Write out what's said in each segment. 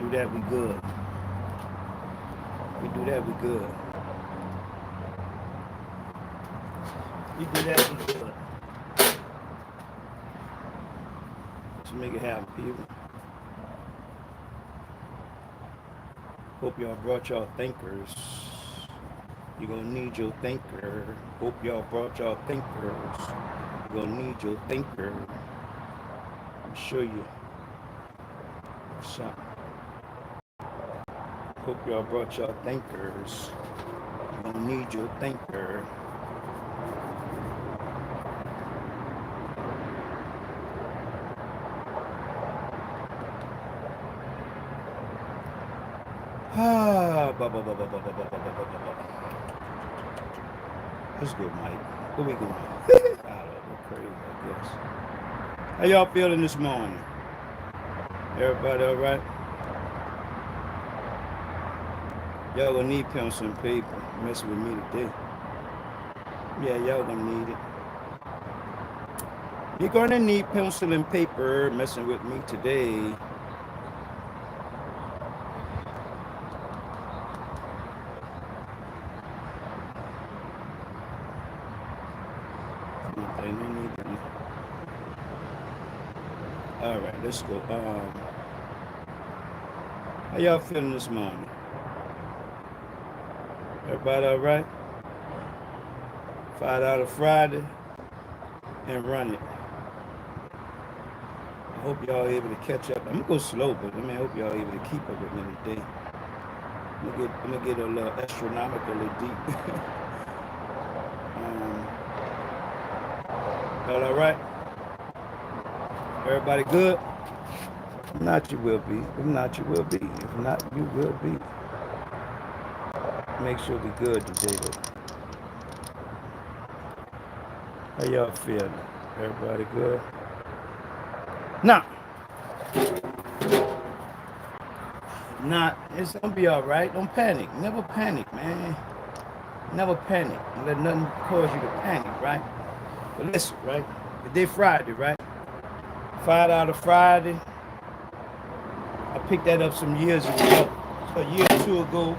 do that, we good. We do that, we good. We do that, we good. Let's make it happen, people. Hope y'all brought y'all thinkers. You're gonna need your thinker. Hope y'all brought y'all thinkers. You're gonna need your thinker. I'll show you something. Hope y'all brought y'all thinkers. You're gonna need your thinker. Let's go, Mike. Where we going? I don't know, crazy, I guess. How y'all feeling this morning? Everybody all right? Y'all gonna need pencil and paper. Messing with me today. Yeah, y'all gonna need it. You're gonna need pencil and paper messing with me today. All right, let's go. How y'all feeling this morning? Everybody all right? $5 Friday and run it. I hope y'all able to catch up. I'm gonna go slow, but I hope y'all able to keep up with me today. I'm gonna get a little astronomically deep. Y'all all right? Everybody good? If not, you will be. If not, you will be. If not, you will be. Make sure we good today, though. How y'all feeling? Everybody good? Now, it's gonna be all right. Don't panic. Never panic, man. Never panic. Don't let nothing cause you to panic, right? But listen, right? Today Friday, right? $5 Friday. I picked that up some years ago. So a year or two ago,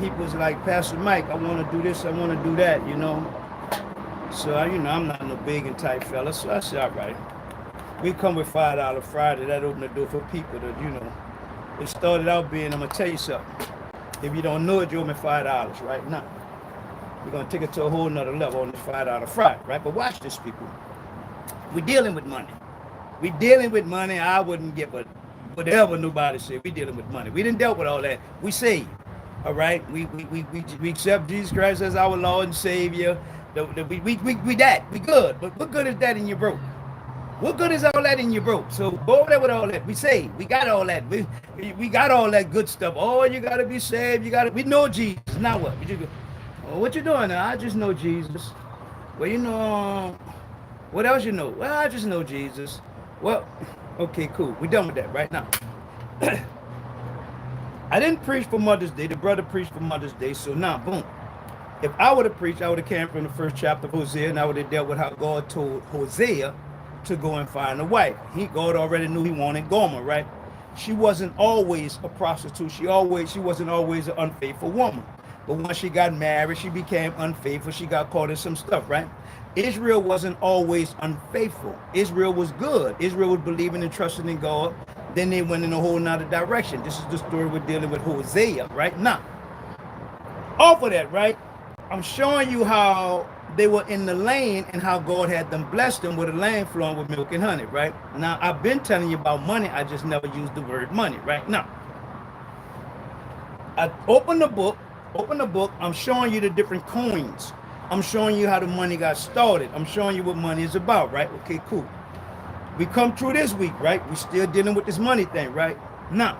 people was like, Pastor Mike, I want to do this, I want to do that, you know. So, I'm not no begging type fella. So I said, all right. We come with $5 Friday. That opened the door for people that, it started out being, I'm going to tell you something. If you don't know it, you owe me $5 right now. We're going to take it to a whole nother level on this $5 Friday, right? But watch this, people. We're dealing with money. We're dealing with money. I wouldn't give a whatever nobody said. We're dealing with money. We didn't deal with all that. We saved. All right? We accept Jesus Christ as our Lord and Savior. We that. We good. But what good is that in your broke? What good is all that in your broke? So go over there with all that. We saved. We got all that. We got all that good stuff. Oh, you got to be saved. We know Jesus. Now what? What you doing now? I just know Jesus. Well, what else you know? Well, I just know Jesus. Well, okay, cool. We're done with that right now. I didn't preach for Mother's Day. The brother preached for Mother's Day. So now, boom. If I would have preached, I would have came from the first chapter of Hosea, and I would have dealt with how God told Hosea to go and find a wife. God already knew he wanted Gomer, right? She wasn't always a prostitute. She wasn't always an unfaithful woman. But once she got married, she became unfaithful. She got caught in some stuff, right? Israel wasn't always unfaithful. Israel was good. Israel was believing and trusting in God. Then they went in a whole nother direction. This is the story we're dealing with Hosea, right? Now, off of that, right? I'm showing you how they were in the land and how God had them blessed them with a land flowing with milk and honey, right? Now, I've been telling you about money. I just never used the word money, right? Now, I open the book. I'm showing you the different coins. I'm showing you how the money got started. I'm showing you what money is about, right? Okay, cool. We come through this week, right? We still dealing with this money thing, right? Now,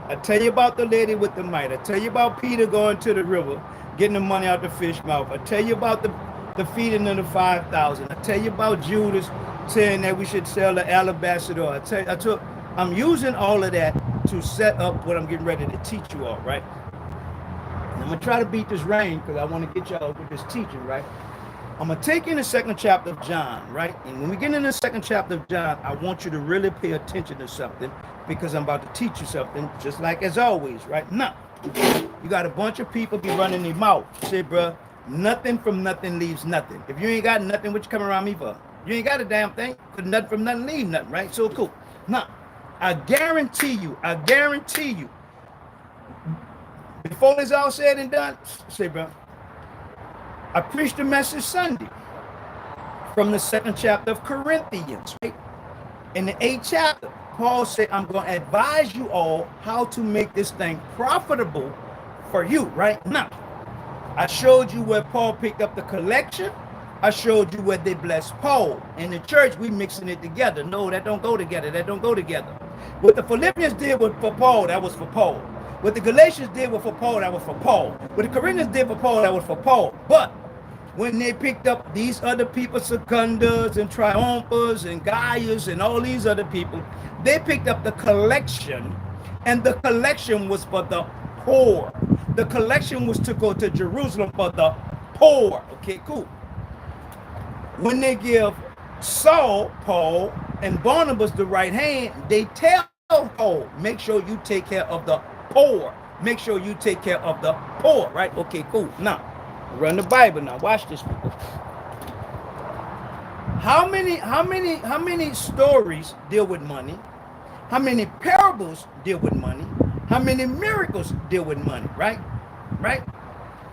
I tell you about the lady with the mite. I tell you about Peter going to the river, getting the money out the fish mouth. I tell you about the feeding of the 5,000. I tell you about Judas saying that we should sell the alabaster. I'm using all of that to set up what I'm getting ready to teach you all, right? And I'm going to try to beat this rain because I want to get y'all with this teaching, right? I'm going to take you in the second chapter of John, right? And when we get in the second chapter of John, I want you to really pay attention to something because I'm about to teach you something, just like as always, right? Now, you got a bunch of people be running their mouth. Say, bro, nothing from nothing leaves nothing. If you ain't got nothing, what you come around me for? You ain't got a damn thing, because nothing from nothing leave nothing, right? So cool. Now, I guarantee you, before it's all said and done, say, bro, I preached a message Sunday from the second chapter of Corinthians, right? In the 8th chapter, Paul said, I'm going to advise you all how to make this thing profitable for you, right? Now, I showed you where Paul picked up the collection. I showed you where they blessed Paul. In the church, we mixing it together. No, that don't go together. That don't go together. What the Philippians did for Paul, that was for Paul. What the Galatians did for Paul, that was for Paul. What the Corinthians did for Paul, that was for Paul. But when they picked up these other people, Secundus and Triumphus and Gaius and all these other people, they picked up the collection, and the collection was for the poor. The collection was to go to Jerusalem for the poor. Okay, cool. When they give Saul, Paul, and Barnabas the right hand, they tell Paul, make sure you take care of the poor. Make sure you take care of the poor, right? Okay, cool. Now, run the Bible now. Watch this, people. How many stories deal with money? How many parables deal with money? How many miracles deal with money, right? Right?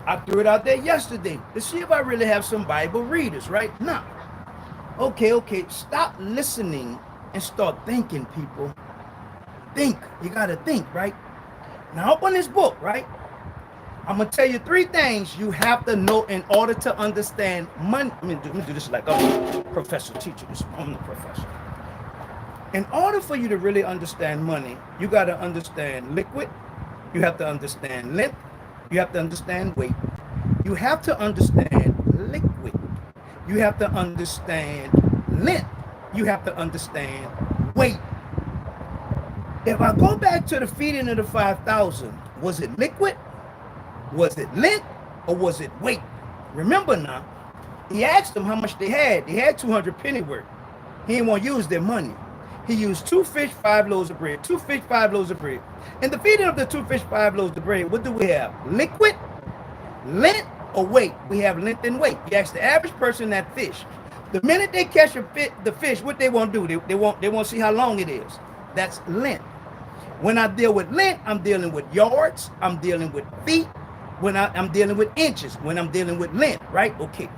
I threw it out there yesterday to see if I really have some Bible readers, right? Now, okay, stop listening and start thinking, people. Think. You got to think, right? Now, open this book, right? I'm going to tell you 3 things you have to know in order to understand money. Let me do this like I'm a professor teacher. I'm the professor. In order for you to really understand money, you got to understand liquid. You have to understand length. You have to understand weight. You have to understand liquid. You have to understand length. You have to understand weight. If I go back to the feeding of the 5,000, was it liquid? Was it length? Or was it weight? Remember now, he asked them how much they had. They had 200 pennyworth. He didn't want to use their money. He used 2 fish, 5 loaves of bread. 2 fish, 5 loaves of bread. In the feeding of the 2 fish, 5 loaves of bread, what do we have? Liquid, length, or weight? We have length and weight. You ask the average person that fish. The minute they catch the fish, what they want to do? They want to see how long it is. That's length. When I deal with length, I'm dealing with yards. I'm dealing with feet. When I'm dealing with inches. When I'm dealing with length, right? Okay.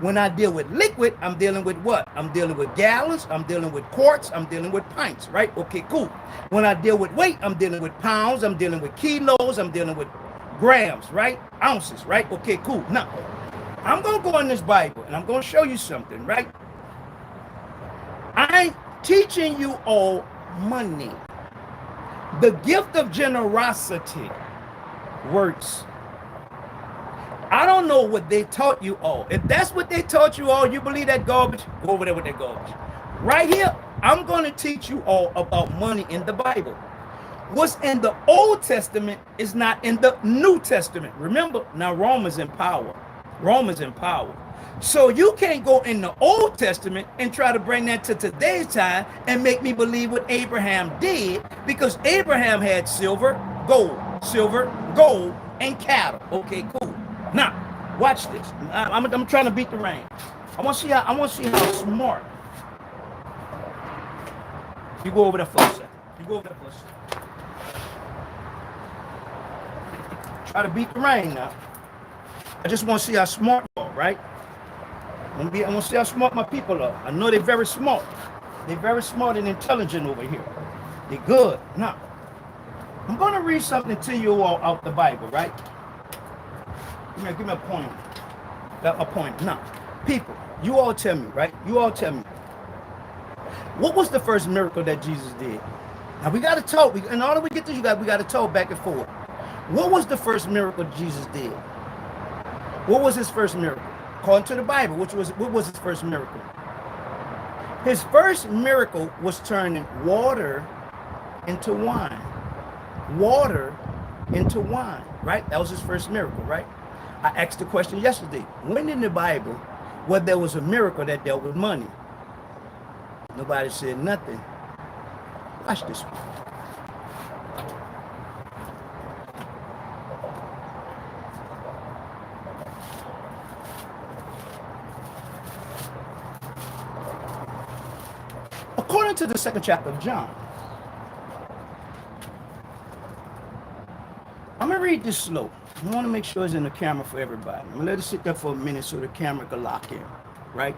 When I deal with liquid, I'm dealing with what? I'm dealing with gallons, I'm dealing with quarts, I'm dealing with pints, right? Okay, cool. When I deal with weight, I'm dealing with pounds, I'm dealing with kilos, I'm dealing with grams, right? Ounces, right? Okay, cool. Now, I'm going to go in this Bible, and I'm going to show you something, right? I'm teaching you all money. The gift of generosity works. I don't know what they taught you all. If that's what they taught you all, you believe that garbage, go over there with that garbage. Right here, I'm going to teach you all about money in the Bible. What's in the Old Testament is not in the New Testament. Remember, now Rome is in power. Rome is in power. So you can't go in the Old Testament and try to bring that to today's time and make me believe what Abraham did, because Abraham had silver, gold, and cattle. Okay, cool. Now, watch this. I'm trying to beat the rain. I want to see how smart. You go over there for a second. Try to beat the rain now. I just want to see how smart you are, right? I want to see how smart my people are. I know they're very smart. They're very smart and intelligent over here. They're good. Now, I'm going to read something to you all out the Bible, right? Give me a point. A point. Now, people, you all tell me, right? You all tell me. What was the first miracle that Jesus did? Now, we got to talk. In order to get to you guys, we got to talk back and forth. What was the first miracle Jesus did? What was his first miracle? According to the Bible, what was his first miracle? His first miracle was turning water into wine. Water into wine, right? That was his first miracle, right? I asked the question yesterday. When in the Bible Well, there was a miracle that dealt with money. Nobody said nothing. Watch this one. According to the 2nd chapter of John, I'm going to read this slow. I want to make sure it's in the camera for everybody. I'm going to let it sit there for a minute so the camera can lock in, right?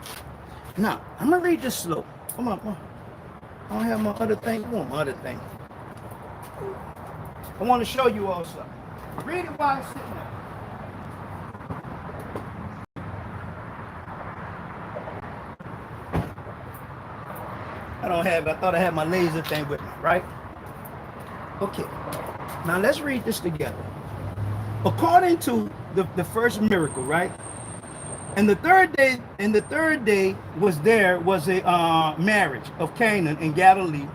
Now, I'm going to read this slow. Come on, come on. I don't have my other thing. I want my other thing. I want to show you all something. Read it while I'm sitting there. I don't have it. I thought I had my laser thing with me, right? Okay. Now let's read this together. According to the first miracle, right? And the third day was a marriage of Canaan in Galilee.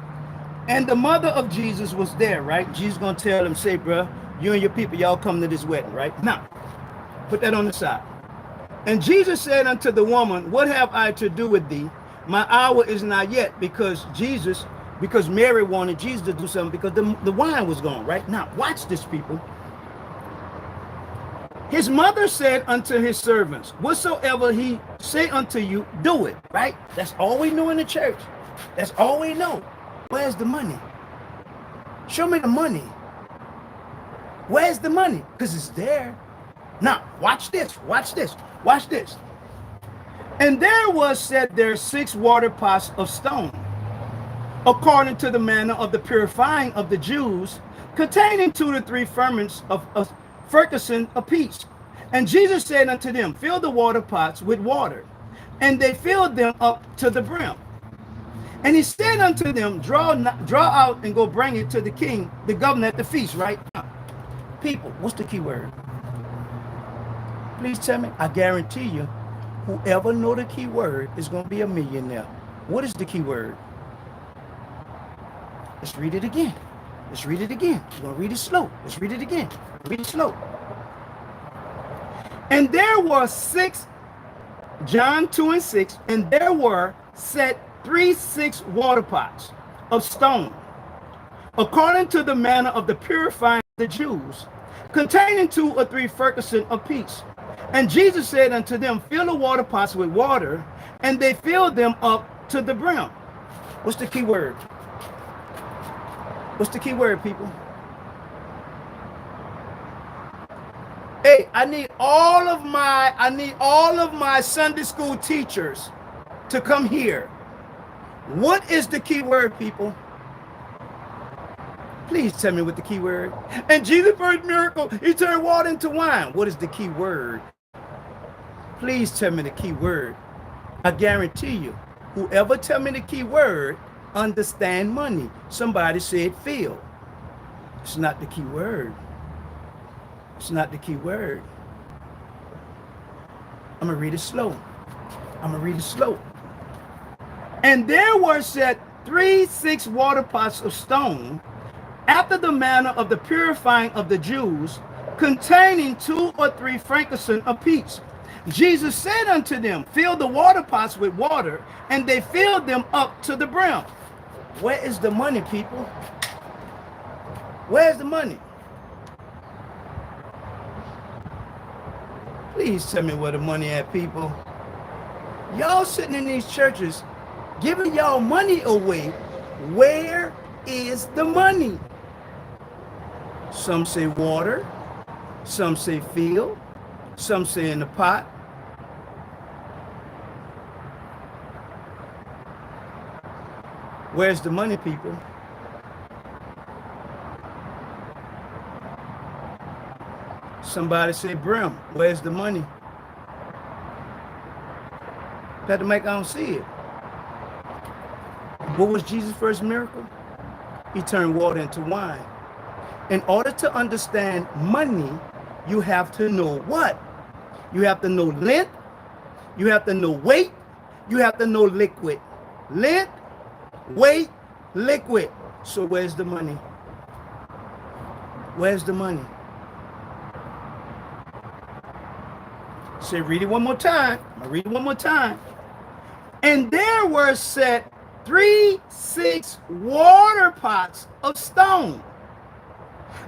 And the mother of Jesus was there, right? Jesus gonna tell them, say, bro, you and your people, y'all come to this wedding, right? Now, put that on the side. And Jesus said unto the woman, what have I to do with thee? My hour is not yet, because Mary wanted Jesus to do something because the wine was gone, right? Now, watch this, people. His mother said unto his servants, whatsoever he say unto you, do it, right? That's all we know in the church. That's all we know. Where's the money? Show me the money. Where's the money? Because it's there. Now, watch this, watch this, watch this. And there was set there 6 water pots of stone, according to the manner of the purifying of the Jews, containing 2 to 3 ferments of fracassin apiece. And Jesus said unto them, fill the water pots with water. And they filled them up to the brim. And he said unto them, draw out and go bring it to the king, the governor at the feast, right? People, what's the key word? Please tell me. I guarantee you, whoever know the key word is going to be a millionaire. What is the key word? Let's read it again. Let's read it again. We're going to read it slow. Let's read it again. Read it slow. And there were 6, John 2 and 6, and there were set 6 water pots of stone, according to the manner of the purifying of the Jews, containing 2 or 3 fracassin apiece. And Jesus said unto them, fill the water pots with water, and they filled them up to the brim. What's the key word? What's the key word, people? Hey, I need all of my Sunday school teachers to come here. What is the key word, people? Please tell me what the key word. And Jesus' first miracle, he turned water into wine. What is the key word? Please tell me the key word. I guarantee you, whoever tell me the key word, understand money. Somebody said feel. It's not the key word. It's not the key word. I'm going to read it slow. I'm going to read it slow. And there were set 6 water pots of stone, after the manner of the purifying of the Jews, containing 2 or 3 fracassin apiece. Jesus said unto them, fill the water pots with water, and they filled them up to the brim. Where is the money, people? Where's the money? Please tell me where the money at, people. Y'all sitting in these churches giving y'all money away. Where is the money? Some say water, some say field, some say in the pot. Where's the money, people? Somebody say brim. Where's the money? PastarMike, I don't see it. What was Jesus' first miracle? He turned water into wine. In order to understand money, you have to know what? You have to know length, you have to know weight, you have to know liquid. Length, weight, liquid. So where's the money? Where's the money? Say, read it one more time. I'm going to read it one more time. And there were set 3 6 water pots of stone,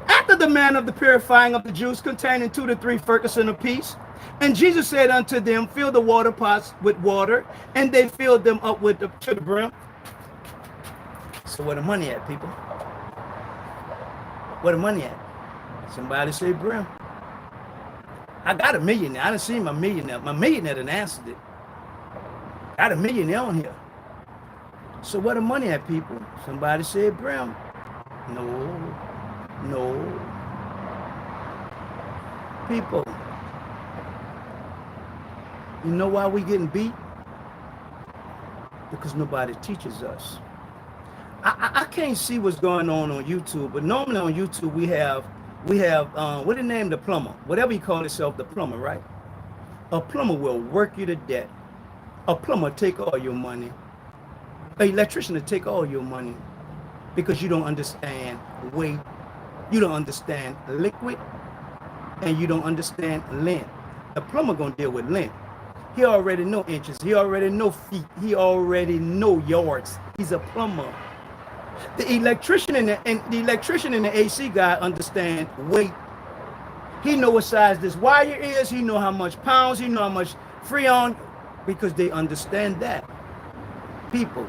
after the manner of the purifying of the Jews, containing 2 to 3 firkins apiece. And Jesus said unto them, fill the water pots with water, and they filled them up to the brim. So where the money at, people? Where the money at? Somebody say brim. I got a millionaire. I done seen my millionaire. My millionaire done answered it. Got a millionaire on here. So where the money at, people? Somebody said brim. No. People, you know why we getting beat? Because nobody teaches us. I can't see what's going on YouTube, but normally on YouTube we have what the name, the plumber, whatever you call yourself, the plumber, right? A plumber will work you to death. A plumber take all your money. An electrician will take all your money because you don't understand weight, you don't understand liquid, and you don't understand length. The plumber gonna deal with length. He already know inches. He already know feet. He already know yards. He's a plumber. The electrician and the AC guy understand weight. He know what size this wire is. He know how much pounds. He know how much freon, because they understand that. People,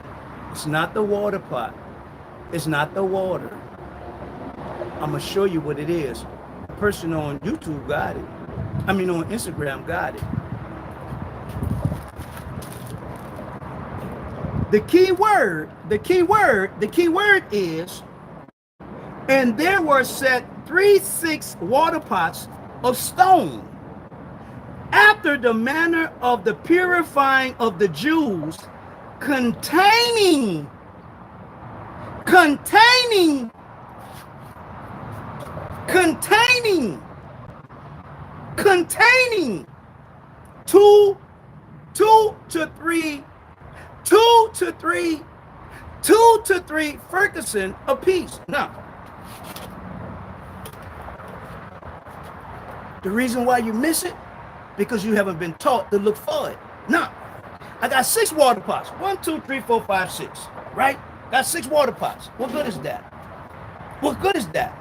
it's not the water pot. It's not the water. I'm gonna show you what it is. A person on YouTube got it. I mean on Instagram got it. The key word is, and there were set 3 6 water pots of stone, after the manner of the purifying of the Jews, containing 2 to 3 Ferguson apiece. Now, the reason why you miss it, because you haven't been taught to look for it. Now, I got 6 water pots. 1, 2, 3, 4, 5, 6. Right? Got 6 water pots. What good is that? What good is that?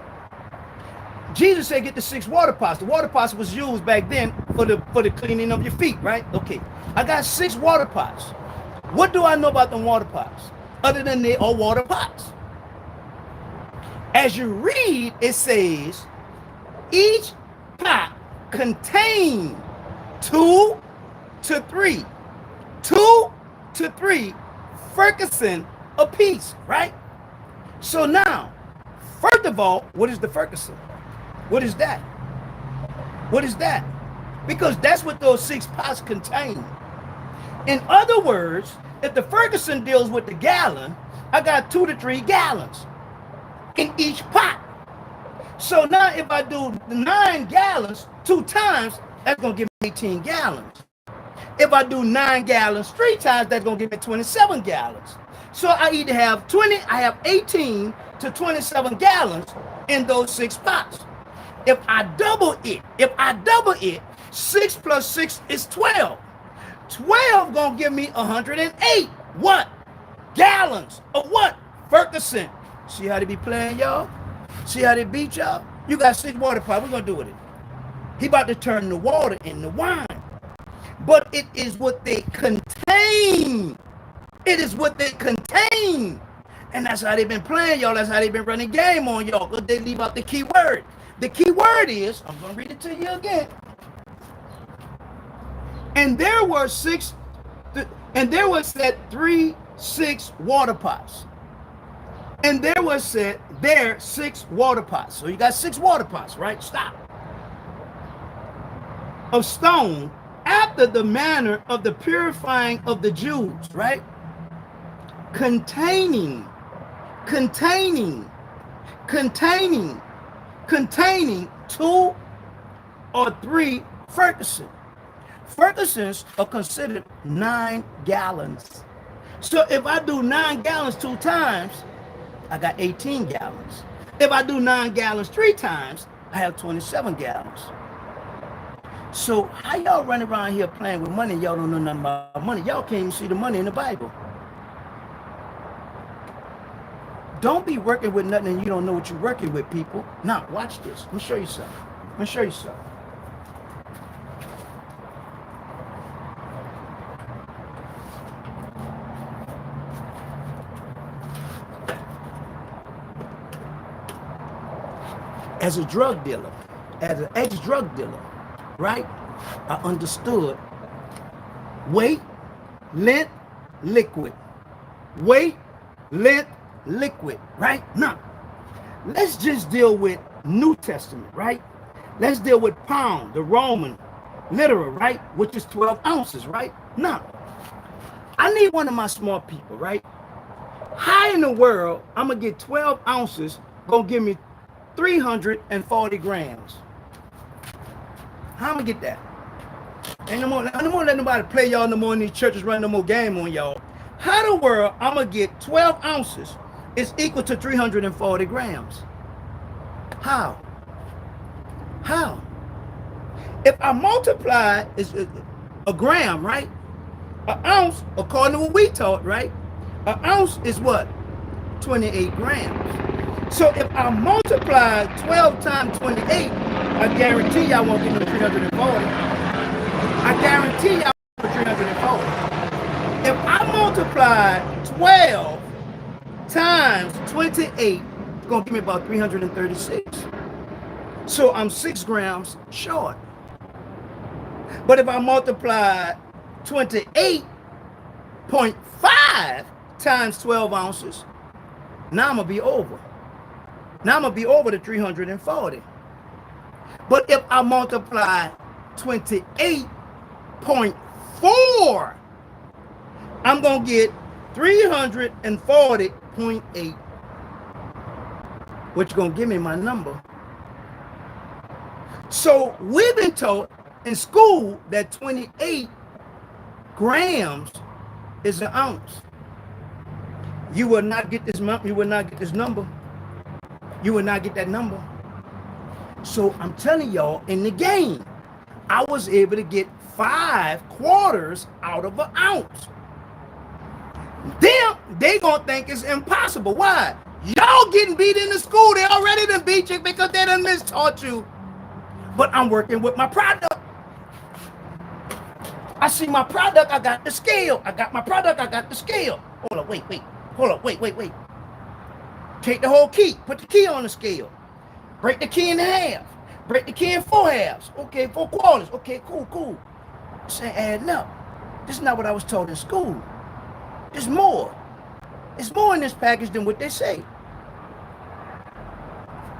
Jesus said get the 6 water pots. The water pots was used back then for the cleaning of your feet, right? Okay. I got 6 water pots. What do I know about the water pots? Other than they are water pots. As you read, it says each pot contains 2 to 3 Ferguson apiece, right? So now, first of all, what is the Ferguson? What is that? What is that? Because that's what those 6 pots contain. In other words, if the Ferguson deals with the gallon, I got 2 to 3 gallons in each pot. So now if I do 9 gallons 2 times, that's going to give me 18 gallons. If I do 9 gallons 3 times, that's going to give me 27 gallons. So I either have 18 to 27 gallons in those 6 pots. If I double it, 6 plus 6 is 12. 12 gonna give me 108 what? Gallons of what? Ferguson. See how they be playing, y'all? See how they beat y'all? You got 6 water pots. What we gonna do with it? He about to turn the water into wine. But it is what they contain. It is what they contain. And that's how they've been playing, y'all. That's how they've been running game on y'all. But they leave out the key word. The key word is, I'm gonna read it to you again. And there were 3 6 water pots. And there 6 water pots. So you got 6 water pots, right? Stop. Of stone, after the manner of the purifying of the Jews, right? Containing 2 or 3 Ferguson. Fergusons are considered 9 gallons. So if I do 9 gallons 2 times, I got 18 gallons. If I do 9 gallons 3 times, I have 27 gallons. So how y'all run around here playing with money? Y'all don't know nothing about money. Y'all can't even see the money in the Bible. Don't be working with nothing and you don't know what you're working with, people. Now, watch this. Let me show you something. Let me show you something. As a drug dealer, as an ex-drug dealer, right? I understood weight, length, liquid. Weight, length, liquid, right? Now, let's just deal with New Testament, right? Let's deal with pound, the Roman literal, right? Which is 12 ounces, right? Now, I need one of my smart people, right? How in the world I'm gonna get 12 ounces, gonna give me 340 grams? How am I gonna get that? Ain't no more let nobody play y'all no more in these churches, run no more game on y'all. How the world I'm gonna get 12 ounces is equal to 340 grams? How? How? If I multiply is a gram, right? An ounce, according to what we taught, right? An ounce is what? 28 grams. So if I multiply 12 times 28, I guarantee y'all won't get no 340. I guarantee y'all won't get 340. If I multiply 12 times 28, it's gonna give me about 336. So I'm 6 grams short. But if I multiply 28.5 times 12 ounces, now I'm gonna be over. Now I'm gonna be over the 340. But if I multiply 28.4, I'm gonna get 340.8, which is gonna give me my number. So we've been taught in school that 28 grams is an ounce. You will not get this number. You will not get this number. You will not get that number. So I'm telling y'all, in the game, I was able to get 5 quarters out of an ounce. Them, they gonna think it's impossible. Why? Y'all getting beat in the school. They already done beat you because they done mistaught you. But I'm working with my product. I see my product, I got the scale. I got my product, I got the scale. Hold up, wait. Hold up, wait. Take the whole key, put the key on the scale. Break the key in half. Break the key in 4 halves. Okay, 4 quarters. Okay, cool. This ain't adding up. This is not what I was taught in school. There's more. There's more in this package than what they say.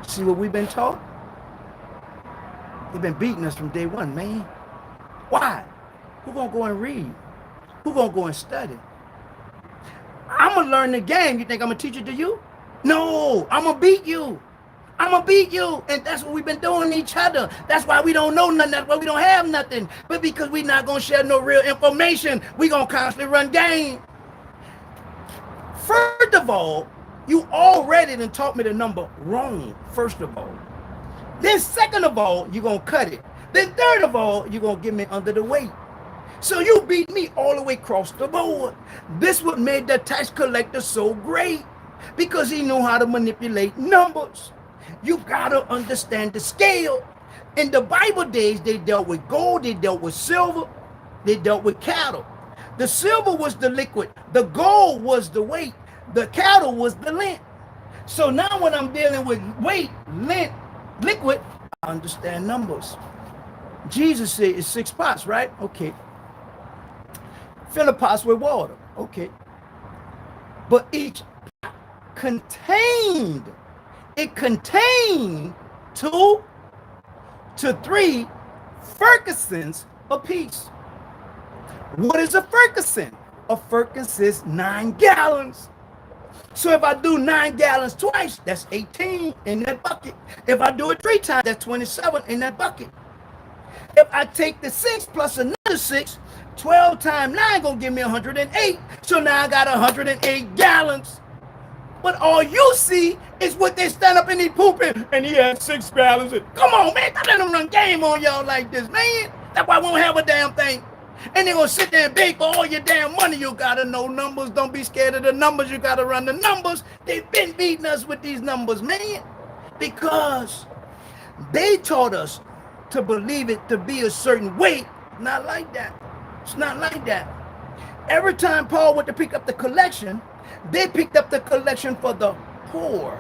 See what we've been taught? They've been beating us from day one, man. Why? Who gonna go and read? Who gonna go and study? I'm gonna learn the game. You think I'm gonna teach it to you? No, I'm gonna beat you. I'm gonna beat you. And that's what we've been doing to each other. That's why we don't know nothing. That's why we don't have nothing. But because we're not gonna share no real information, we gonna constantly run game. First of all, you already done taught me the number wrong, first of all. Then second of all, you're gonna cut it. Then third of all, you're gonna give me under the weight. So you beat me all the way across the board. This what made the tax collector so great, because he knew how to manipulate numbers. You gotta understand the scale. In the Bible days, they dealt with gold, they dealt with silver, they dealt with cattle. The silver was the liquid, the gold was the weight, the cattle was the length. So now when I'm dealing with weight, length, liquid, I understand numbers. Jesus said it's 6 pots, right? Okay. Fill the pots with water. Okay. But each pot contained 2 to 3 Fergusons apiece. What is a Ferguson? A Ferguson is 9 gallons. So if I do 9 gallons twice, that's 18 in that bucket. If I do it 3 times, that's 27 in that bucket. If I take the 6 plus another 6, 12 times 9 gonna give me 108. So now I got 108 gallons. But all you see is what they stand up in the pulpit and he has 6 gallons. Come on, man, don't let them run game on y'all like this, man. That's why we won't have a damn thing. And they're going to sit there and beg for all your damn money. You got to know numbers. Don't be scared of the numbers. You got to run the numbers. They've been beating us with these numbers, man. Because they taught us to believe it to be a certain way. Not like that. It's not like that. Every time Paul went to pick up the collection, they picked up the collection for the poor.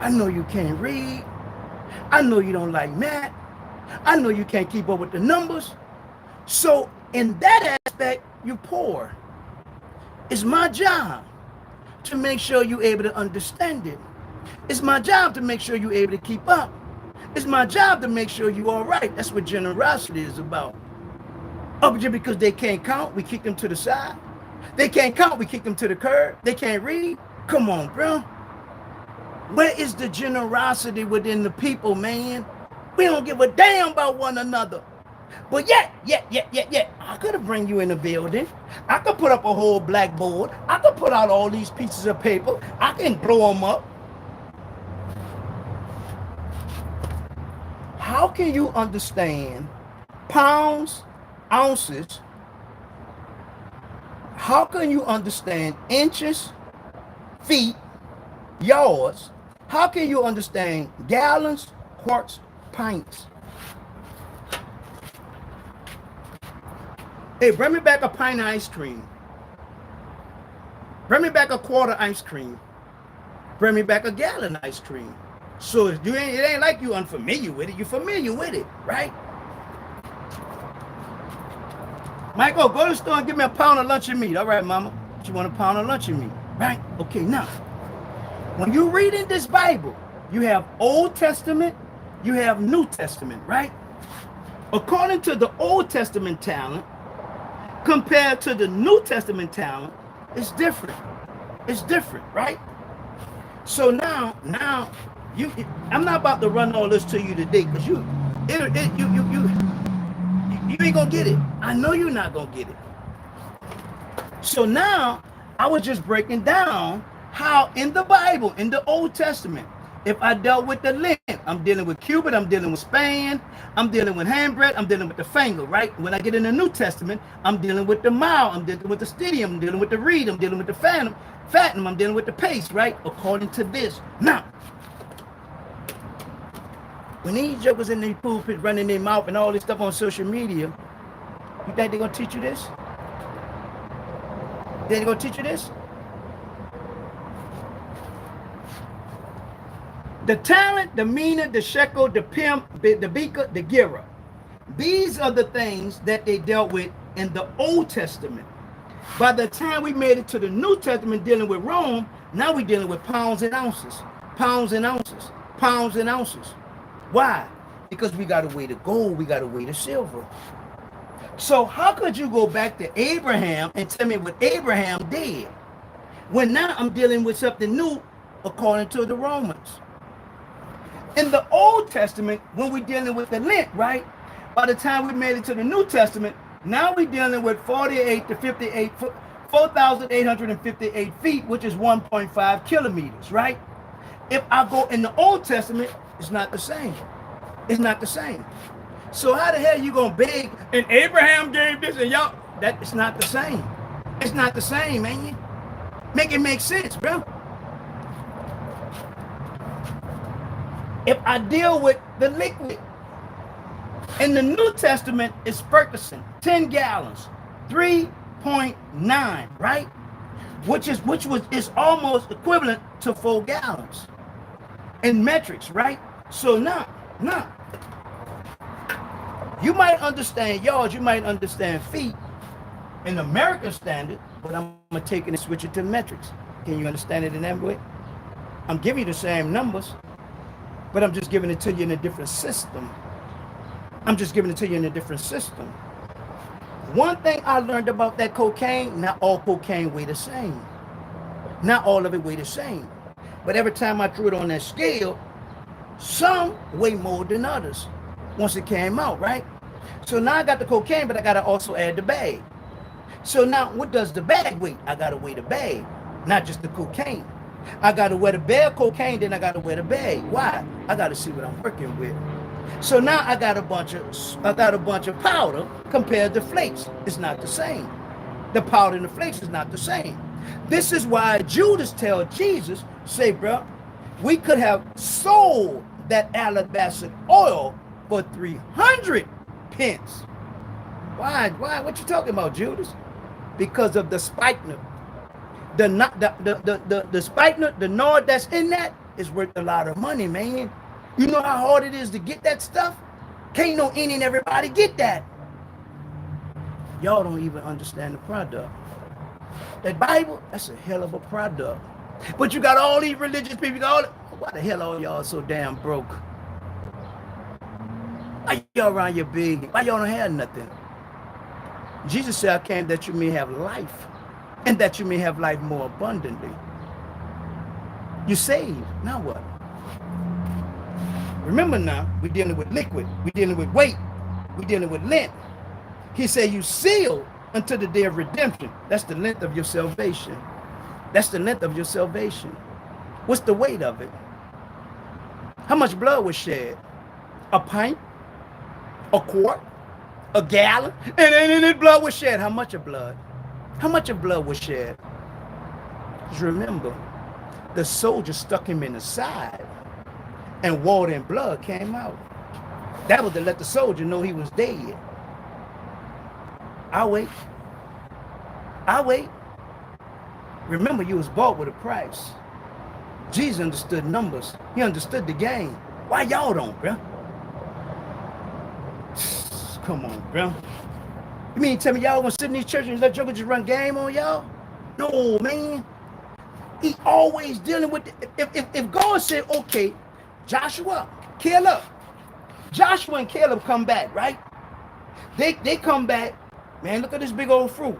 I know you can't read. I know you don't like math. I know you can't keep up with the numbers. So in that aspect, you're poor. It's my job to make sure you're able to understand it. It's my job to make sure you're able to keep up. It's my job to make sure you're all right. That's what generosity is about. Oh, just because they can't count, we kick them to the side. They can't count, we kick them to the curb. They can't read. Come on, bro. Where is the generosity within the people, man? We don't give a damn about one another. But yet, I could have bring you in the building. I could put up a whole blackboard. I could put out all these pieces of paper. I can blow them up. How can you understand pounds, ounces? How can you understand inches, feet, yards? How can you understand gallons, quarts, pints? Hey, bring me back a pint of ice cream. Bring me back a quart of ice cream. Bring me back a gallon of ice cream. So it ain't like you unfamiliar with it. You're familiar with it, right? Michael, go to the store and give me a pound of luncheon meat. All right, mama. You want a pound of luncheon meat, right? Okay, now, when you read in this Bible, you have Old Testament, you have New Testament, right? According to the Old Testament talent, compared to the New Testament talent, it's different. It's different, right? So now, I'm not about to run all this to you today, because you ain't gonna get it. I know you're not gonna get it. So now, I was just breaking down how in the Bible, in the Old Testament, if I dealt with the length, I'm dealing with cubit, I'm dealing with span, I'm dealing with handbreadth, I'm dealing with the finger, right? When I get in the New Testament, I'm dealing with the mile, I'm dealing with the stadium, I'm dealing with the reed, I'm dealing with the fathom, I'm dealing with the pace, right? According to this. Now, when these jokers in these pulpits running their mouth and all this stuff on social media, you think they're gonna teach you this? They're gonna teach you this? The talent, the mina, the shekel, the pimp, the beaker, the gira. These are the things that they dealt with in the Old Testament. By the time we made it to the New Testament dealing with Rome, now we're dealing with pounds and ounces, pounds and ounces, pounds and ounces. Why? Because we got to weigh the gold, we got to weigh the silver. So how could you go back to Abraham and tell me what Abraham did, when now I'm dealing with something new according to the Romans? In the Old Testament, when we're dealing with the length, right? By the time we made it to the New Testament, now we're dealing with 48 to 58, 4,858 feet, which is 1.5 kilometers, right? If I go in the Old Testament, it's not the same. It's not the same. So how the hell you gonna beg? And Abraham gave this, and y'all, that it's not the same. It's not the same, man. Make it make sense, bro. If I deal with the liquid, in the New Testament, it's Ferguson, 10 gallons, 3.9, right? Which is almost equivalent to 4 gallons in metrics, right? So now, you might understand yards, you might understand feet in American standard, but I'm gonna take it and switch it to metrics. Can you understand it in that way? I'm giving you the same numbers, but I'm just giving it to you in a different system. I'm just giving it to you in a different system. One thing I learned about that cocaine, not all cocaine weigh the same. Not all of it weigh the same. But every time I threw it on that scale, some weigh more than others once it came out, right? So now I got the cocaine, but I got to also add the bag. So now what does the bag weigh? I got to weigh the bag, not just the cocaine. I got to weigh the bag of cocaine, then I got to weigh the bag. Why? I got to see what I'm working with. So now I got a bunch of powder compared to flakes. It's not the same. The powder and the flakes is not the same. This is why Judas tell Jesus, say, bro, we could have sold that alabaster oil for 300 pence. Why? What you talking about, Judas? Because of the spikenard. The spikenard, the nard that's in that is worth a lot of money, man. You know how hard it is to get that stuff? Can't no any and everybody get that. Y'all don't even understand the product. That Bible, that's a hell of a product. But you got all these religious people, why the hell are y'all so damn broke? Why y'all around your big? Why y'all don't have nothing? Jesus said, I came that you may have life, and that you may have life more abundantly. You saved, now what? Remember now, we're dealing with liquid, we're dealing with weight, we're dealing with length. He said, you sealed until the day of redemption. That's the length of your salvation. That's the length of your salvation. What's the weight of it? How much blood was shed? A pint? A quart? A gallon? And then blood was shed. How much of blood? How much of blood was shed? Just remember, the soldier stuck him in the side, and water and blood came out. That was to let the soldier know he was dead. I'll wait. I'll wait. Remember, you was bought with a price. Jesus understood numbers. He understood the game. Why y'all don't, bro? Come on, bro. You mean tell me y'all gonna sit in these churches and let Joker just run game on y'all? No, man. He always dealing with if God said, okay, Joshua, Caleb. Joshua and Caleb come back, right? They come back. Man, look at this big old fruit.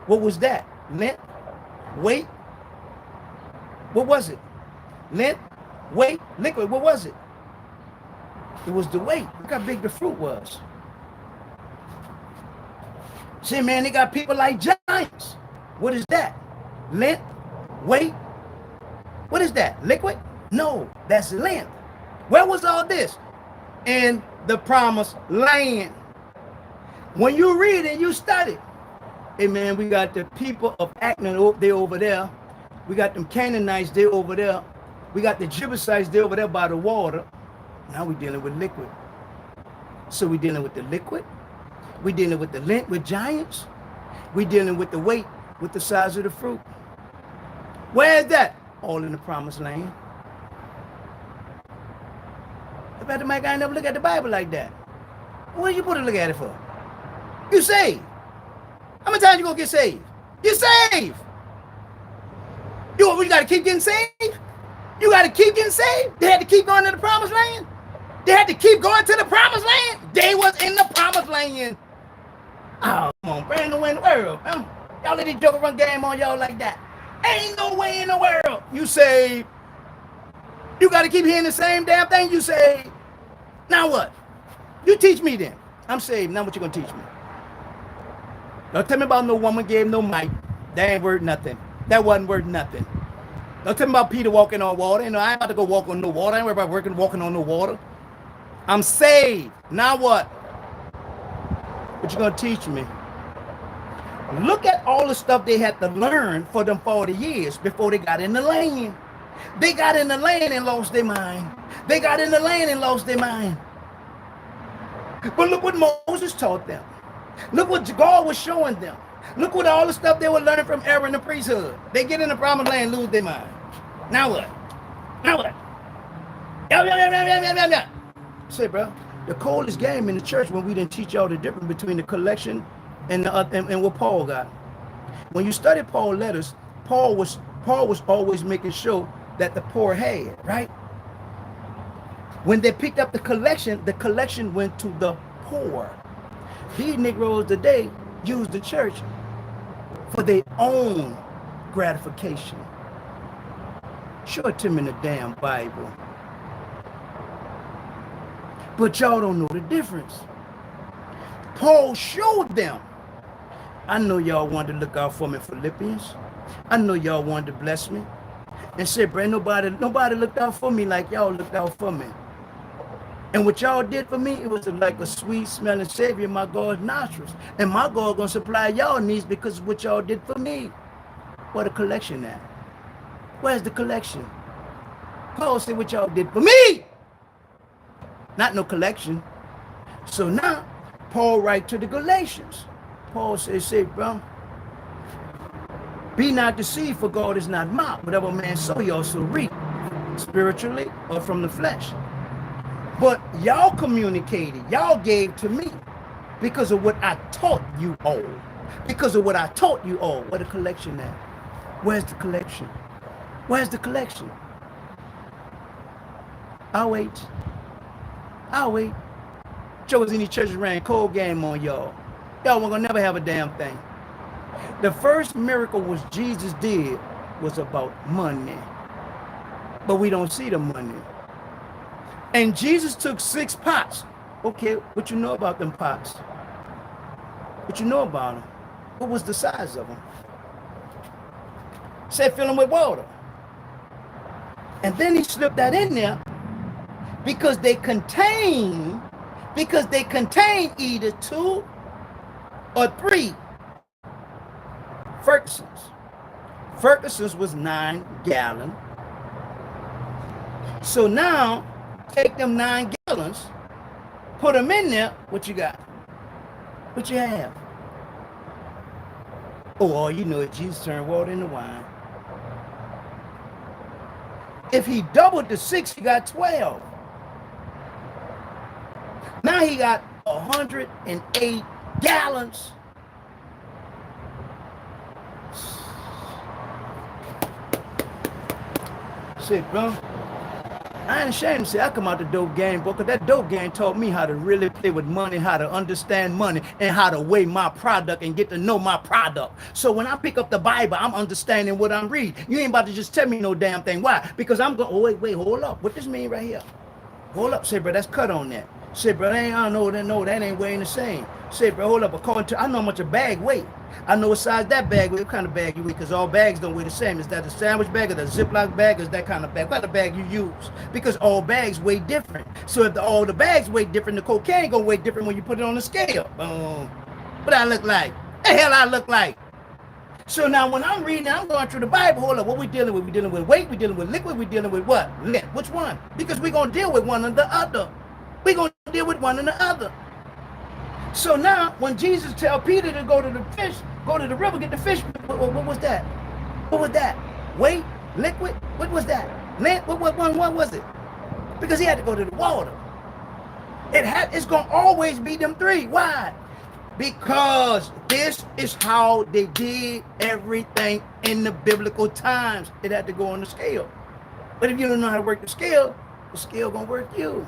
What was that? Length? Weight? What was it? Length? Weight? Liquid? What was it? It was the weight. Look how big the fruit was. See, man, they got people like giants. What is that? Length? Weight? What is that? Liquid? No, that's length. Where was all this? In the promised land. When you read and you study, hey man, we got the people of Acnon, they over there. We got them Canaanites, they over there. We got the Jebusites, they over there by the water. Now we're dealing with liquid. So we're dealing with the liquid. We're dealing with the length with giants. We're dealing with the weight with the size of the fruit. Where is that? All in the promised land. PastarMike, I never look at the Bible like that. What you put to look at it for? You saved. How many times you gonna get saved? You saved. You gotta keep getting saved? You gotta keep getting saved? They had to keep going to the promised land? They had to keep going to the promised land? They was in the promised land. Oh, come on, brand new way in the world. Y'all let these jokers run game on y'all like that. Ain't no way in the world you saved. You gotta keep hearing the same damn thing you saved. Now what? You teach me then. I'm saved. Now what you gonna teach me? Don't tell me about no woman gave no mic. That ain't worth nothing. That wasn't worth nothing. Don't tell me about Peter walking on water. You know, I ain't about to go walk on no water. I ain't worried about walking on no water. I'm saved. Now what? What you gonna teach me? Look at all the stuff they had to learn for them 40 years before they got in the land. They got in the land and lost their mind. They got in the land and lost their mind. But look what Moses taught them. Look what God was showing them. Look what all the stuff they were learning from Aaron the priesthood. They get in the promised land and lose their mind. Now what? Now what? Yeah. Say, bro, the coldest game in the church when we didn't teach y'all the difference between the collection and what Paul got. When you study Paul's letters, Paul was always making sure that the poor had, right? When they picked up the collection went to the poor. These Negroes today use the church for their own gratification. Show it to me in the damn Bible. But y'all don't know the difference. Paul showed them. I know y'all wanted to look out for me in Philippians. I know y'all wanted to bless me. And said, bro, nobody looked out for me like y'all looked out for me. And what y'all did for me, it was like a sweet smelling savior in my God's nostrils. And my God gonna supply y'all needs because of what y'all did for me. Where the collection at? Where's the collection? Paul said what y'all did for me. Not no collection. So now, Paul write to the Galatians. Paul says, say, bro, be not deceived, for God is not mocked. Whatever man sow, he also reap, spiritually or from the flesh. But y'all communicated, y'all gave to me because of what I taught you all. Because of what I taught you all. Where the collection at? Where's the collection? Where's the collection? I'll wait. I'll wait. Chose any churches ran cold game on y'all. Y'all weren't gonna never have a damn thing. The first miracle was Jesus did was about money. But we don't see the money. And Jesus took 6 pots. Okay, what you know about them pots? What you know about them? What was the size of them? Said fill them with water. And then he slipped that in there because they contain either 2 or 3 Fergusons. Fergusons was 9 gallon. So now, take them 9 gallons, put them in there, what you got? What you have? Oh, all you know is Jesus turned water into wine. If he doubled the 6, he got 12. Now he got 108 gallons. Say, bro, I ain't ashamed to say I come out the dope game, bro, because that dope game taught me how to really play with money, how to understand money, and how to weigh my product and get to know my product. So when I pick up the Bible, I'm understanding what I'm reading. You ain't about to just tell me no damn thing. Why? Because I'm going, oh, wait, hold up. What this mean right here? Hold up. Say, bro, that's cut on that. Say, bro, I don't know that. No, that ain't weighing the same. Say, bro, hold up. According to, I know how much a bag weight. I know what size that bag weight, what kind of bag you weigh, because all bags don't weigh the same. Is that a sandwich bag or the Ziploc bag? Is that kind of bag? What kind of bag you use? Because all bags weigh different. So if all the bags weigh different, the cocaine gonna weigh different when you put it on the scale. Boom. What I look like? The hell I look like? So now when I'm reading, I'm going through the Bible. Hold up, what we dealing with? We dealing with weight, we dealing with liquid, we dealing with what? Lit. Which one? Because we're gonna deal with one or the other. We're gonna deal with one and the other. So now when Jesus tell Peter to go to the fish, go to the river, get the fish, what was that? What was that? Weight? Liquid? What was that? Land? What was it? Because he had to go to the water. It's gonna always be them 3. Why? Because this is how they did everything in the biblical times. It had to go on the scale. But if you don't know how to work the scale gonna work you.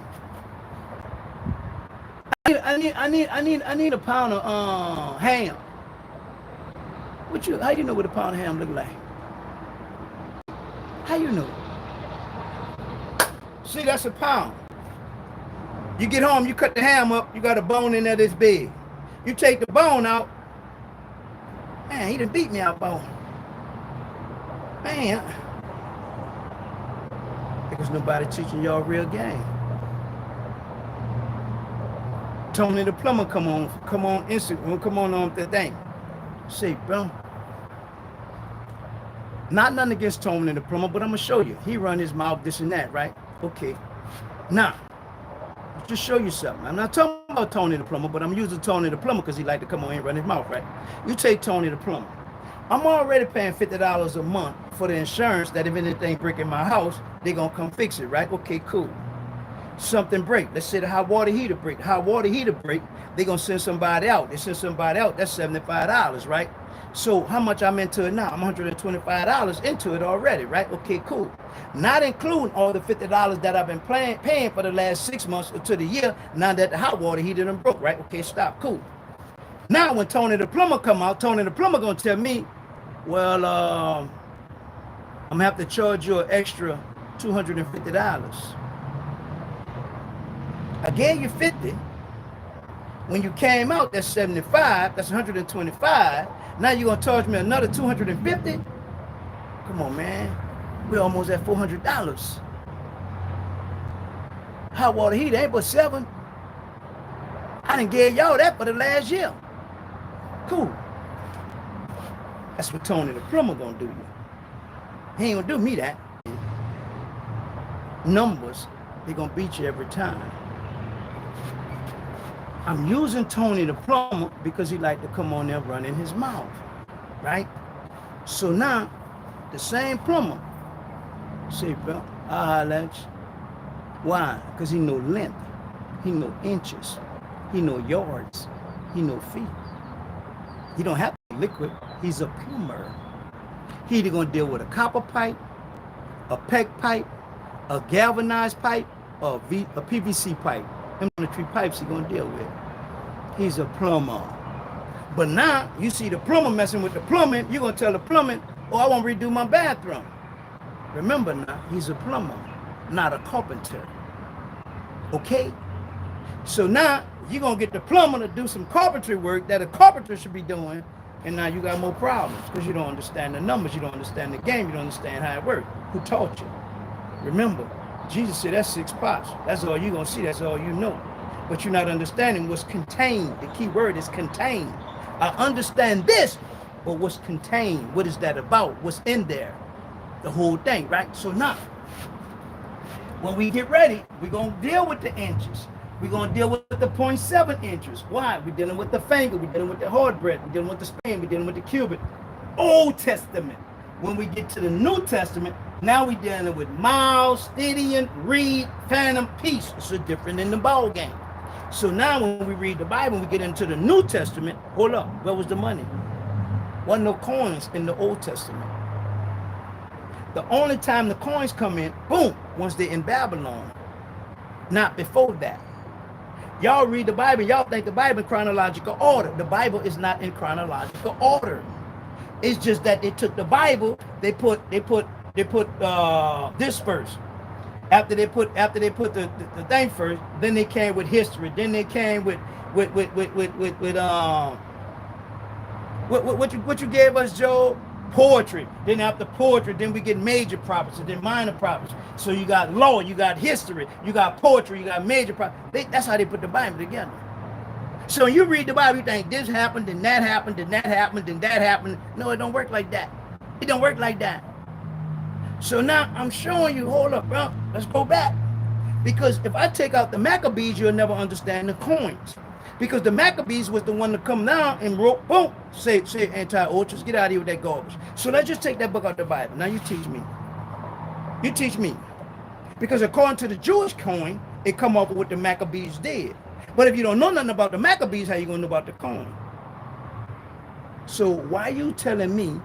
I need a pound of ham. How you know what a pound of ham look like? How you know? See, that's a pound. You get home, you cut the ham up, you got a bone in there this big. You take the bone out. Man, he done beat me out bone. Man. Because nobody teaching y'all real game. Tony the plumber come on Instagram, come on the thing. Say, bro. Not nothing against Tony the plumber, but I'm gonna show you. He run his mouth this and that, right? Okay. Now, just show you something. I'm not talking about Tony the plumber, but I'm using Tony the plumber because he like to come on here and run his mouth, right? You take Tony the plumber. I'm already paying $50 a month for the insurance that if anything break in my house, they gonna come fix it, right? Okay, cool. Something break. Let's say the hot water heater break. Hot water heater break, they gonna send somebody out. They send somebody out, that's $75, right? So how much I'm into it now? I'm $125 into it already, right? Okay, cool. Not including all the $50 that I've been paying for the last 6 months to the year, now that the hot water heater done broke, right? Okay, stop, cool. Now when Tony the plumber come out, Tony the plumber gonna tell me, well, I'm gonna have to charge you an extra $250. I gave you 50. When you came out, that's 75. That's 125. Now you're gonna charge me another 250? Come on, man. We're almost at $400. Hot water heater ain't but 7. I done gave y'all that for the last year. Cool. That's what Tony the plumber gonna do you. He ain't gonna do me that. Numbers, they gonna beat you every time. I'm using Tony the plumber because he like to come on there running his mouth, right? So now, the same plumber say, bro, why? Because he know length, he know inches, he know yards, he know feet. He don't have to liquid, he's a plumber. He either gonna deal with a copper pipe, a PEG pipe, a galvanized pipe, or a PVC pipe. Them are the 3 pipes he gonna deal with. He's a plumber. But now, you see the plumber messing with the plumbing, you're gonna tell the plumbing, oh, I want to redo my bathroom. Remember now, he's a plumber, not a carpenter. Okay? So now, you're gonna get the plumber to do some carpentry work that a carpenter should be doing, and now you got more problems because you don't understand the numbers, you don't understand the game, you don't understand how it works. Who taught you? Remember, Jesus said that's 6 pots. That's all you're gonna see, that's all you know. But you're not understanding what's contained. The key word is contained. I understand this, but what's contained? What is that about? What's in there? The whole thing, right? So now, when we get ready, we're gonna deal with the inches. We're gonna deal with the 0.7 inches. Why? We're dealing with the finger, we're dealing with the hard bread, we're dealing with the span, we're dealing with the cubit. Old Testament. When we get to the New Testament, now we're dealing with miles, stadium, reed, phantom, piece. It's a different in the ball game. So now when we read the Bible, we get into the New Testament. Hold up, where was the money? Wasn't no coins in the Old Testament. The only time the coins come in, boom, once they're in Babylon. Not before that. Y'all read the Bible, y'all think the Bible in chronological order. The Bible is not in chronological order. It's just that they took the Bible, they put this first. After they put the thing first, then they came with history. Then they came with what you gave us, Joe? Poetry. Then after poetry, then we get major prophets and then minor prophets. So you got law, you got history, you got poetry, you got major prophets. That's how they put the Bible together. So you read the Bible, you think this happened, then that happened, then that happened, then that happened. No, it don't work like that. It don't work like that. So now I'm showing you, hold up, bro, let's go back. Because if I take out the Maccabees, you'll never understand the coins. Because the Maccabees was the one to come down and wrote, boom, say anti-ultras, get out of here with that garbage. So let's just take that book out of the Bible. Now you teach me. You teach me. Because according to the Jewish coin, it come up with what the Maccabees did. But if you don't know nothing about the Maccabees, how you gonna know about the coin? So why are you telling me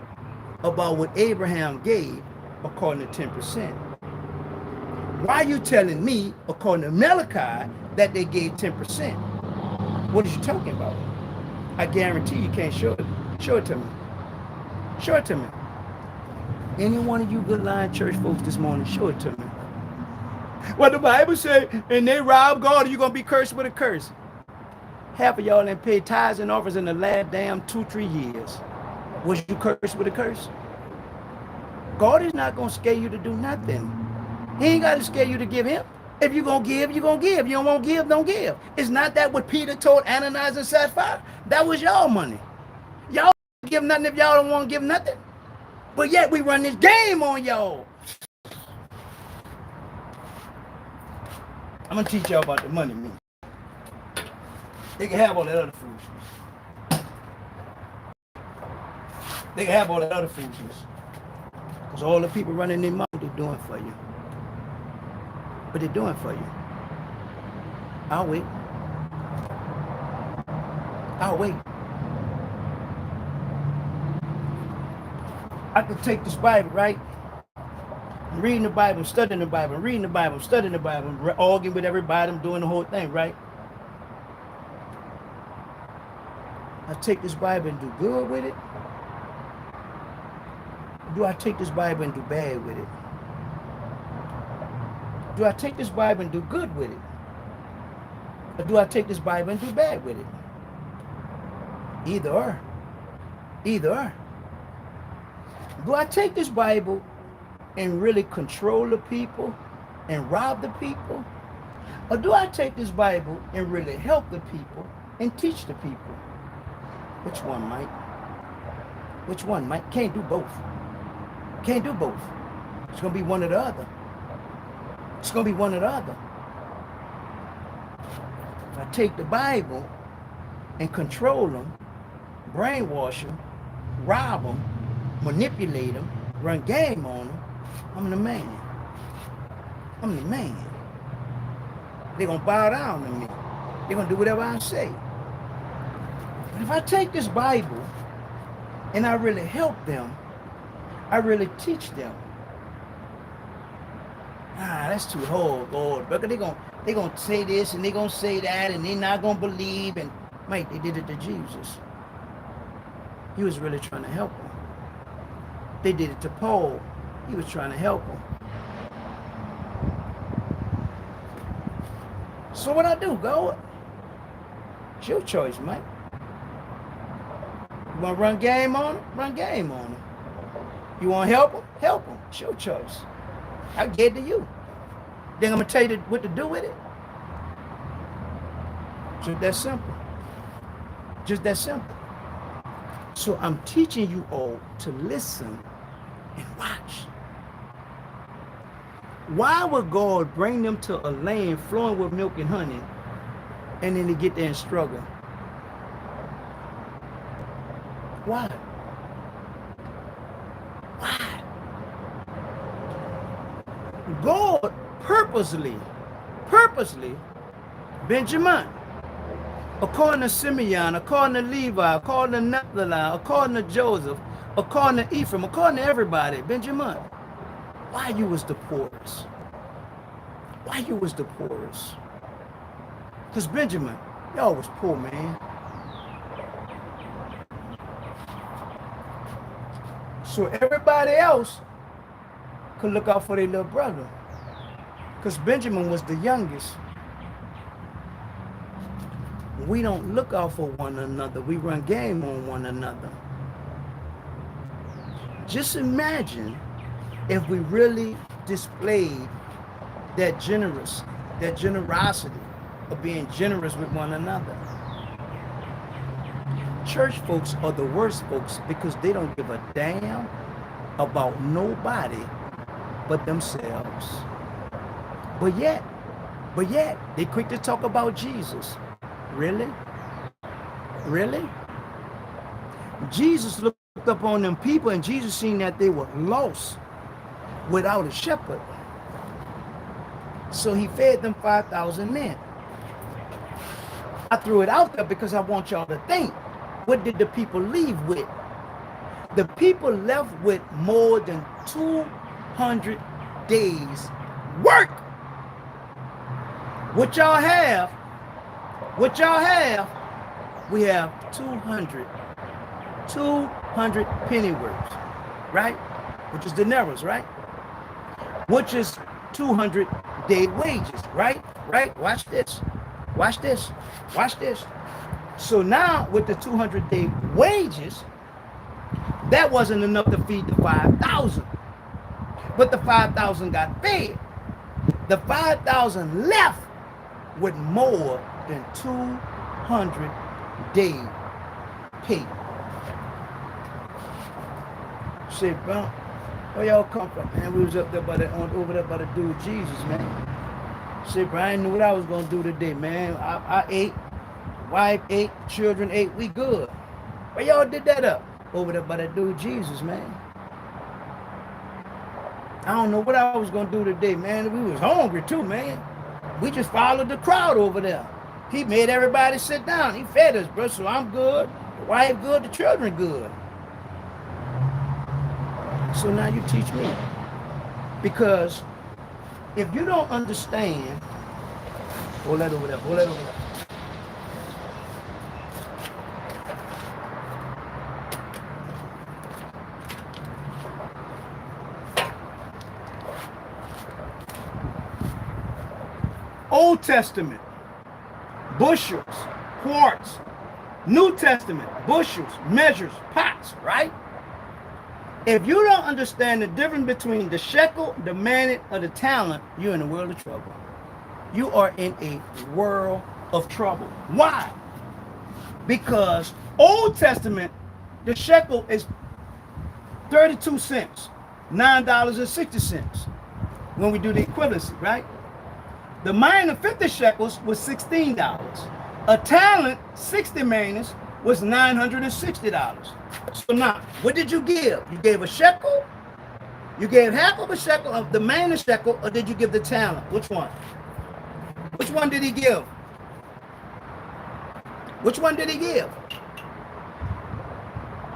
about what Abraham gave according to 10%? Why are you telling me, according to Malachi, that they gave 10%? What is you talking about? I guarantee you can't show it. Show it to me. Show it to me. Any one of you good line church folks this morning, show it to me. What the Bible say, and they rob God, you're going to be cursed with a curse. Half of y'all ain't paid tithes and offers in the last damn 2-3 years. Was you cursed with a curse? God is not going to scare you to do nothing. He ain't got to scare you to give him. If you're going to give, you're going to give. You don't want to give, don't give. It's not that what Peter told Ananias and Sapphira. That was y'all money. Y'all don't give nothing if y'all don't want to give nothing. But yet we run this game on y'all. I'm going to teach y'all about the money, man. They can have all that other foolishness. They can have all that other foolishness. Because all the people running their mouth, they're doing for you. What they're doing for you. I'll wait. I'll wait. I could take this Bible, right? I'm reading the Bible, studying the Bible, reading the Bible, studying the Bible, arguing with everybody, I'm doing the whole thing, right? I take this Bible and do good with it? Or do I take this Bible and do bad with it? Do I take this Bible and do good with it? Or do I take this Bible and do bad with it? Either or. Either or. Do I take this Bible and really control the people and rob the people? Or do I take this Bible and really help the people and teach the people? Which one, Mike? Which one, Mike? Can't do both. Can't do both. It's going to be one or the other. It's going to be one or the other. If I take the Bible and control them, brainwash them, rob them, manipulate them, run game on them, I'm the man. I'm the man. They're going to bow down to me. They're going to do whatever I say. But if I take this Bible and I really help them, I really teach them. That's too hard, Lord. Because they're gonna say this and they're going to say that and they're not going to believe. And Mike, they did it to Jesus. He was really trying to help them. They did it to Paul. He was trying to help them. So what I do, go? It's your choice, Mike. You want to run game on them? Run game on them. You want to help them? Help them. It's your choice. I get to you. Then I'm going to tell you what to do with it. Just that simple. Just that simple. So I'm teaching you all to listen and watch. Why would God bring them to a land flowing with milk and honey and then they get there and struggle? Why? Why? God purposely, Benjamin, according to Simeon, according to Levi, according to Naphtali, according to Joseph, according to Ephraim, according to everybody, Benjamin, why you was the poorest? Why you was the poorest? Because Benjamin, y'all was poor, man. So everybody else could look out for their little brother. Because Benjamin was the youngest. We don't look out for one another. We run game on one another. Just imagine if we really displayed that generosity of being generous with one another. Church folks are the worst folks because they don't give a damn about nobody but themselves. But yet, they quick to talk about Jesus. Really? Really? Jesus looked up on them people and Jesus seen that they were lost without a shepherd. So he fed them 5,000 men. I threw it out there because I want y'all to think. What did the people leave with? The people left with more than 200 days work. What y'all have, we have 200 pennyworths, right? Which is denarius, right? Which is 200 day wages, right? Watch this. So now with the 200 day wages, that wasn't enough to feed the 5,000. But the 5,000 got fed. The 5,000 left with more than 200 day pay. Say, bro, where y'all come from, man? We was up there over there by the dude Jesus, man. Say, bro, I didn't know what I was gonna do today, man. I ate, wife ate, children ate, we good. Where y'all did that up? Over there by that dude Jesus, man. I don't know what I was gonna do today, man. We was hungry too, man. We just followed the crowd over there. He made everybody sit down. He fed us, bro, so I'm good. The wife good, the children good. So now you teach me. Because if you don't understand, hold that over there. Old Testament, bushels, quarts. New Testament, bushels, measures, pots, right? If you don't understand the difference between the shekel, the manet, or the talent, you're in a world of trouble. you are in a world of trouble. Why? Because Old Testament, the shekel is 32 cents, $9.60 when we do the equivalency, right? The mina 50 shekels was $16. A talent, 60 minas, was $960. So now, what did you give? You gave a shekel? You gave half of a shekel of the mina shekel, or did you give the talent? Which one? Which one did he give? Which one did he give?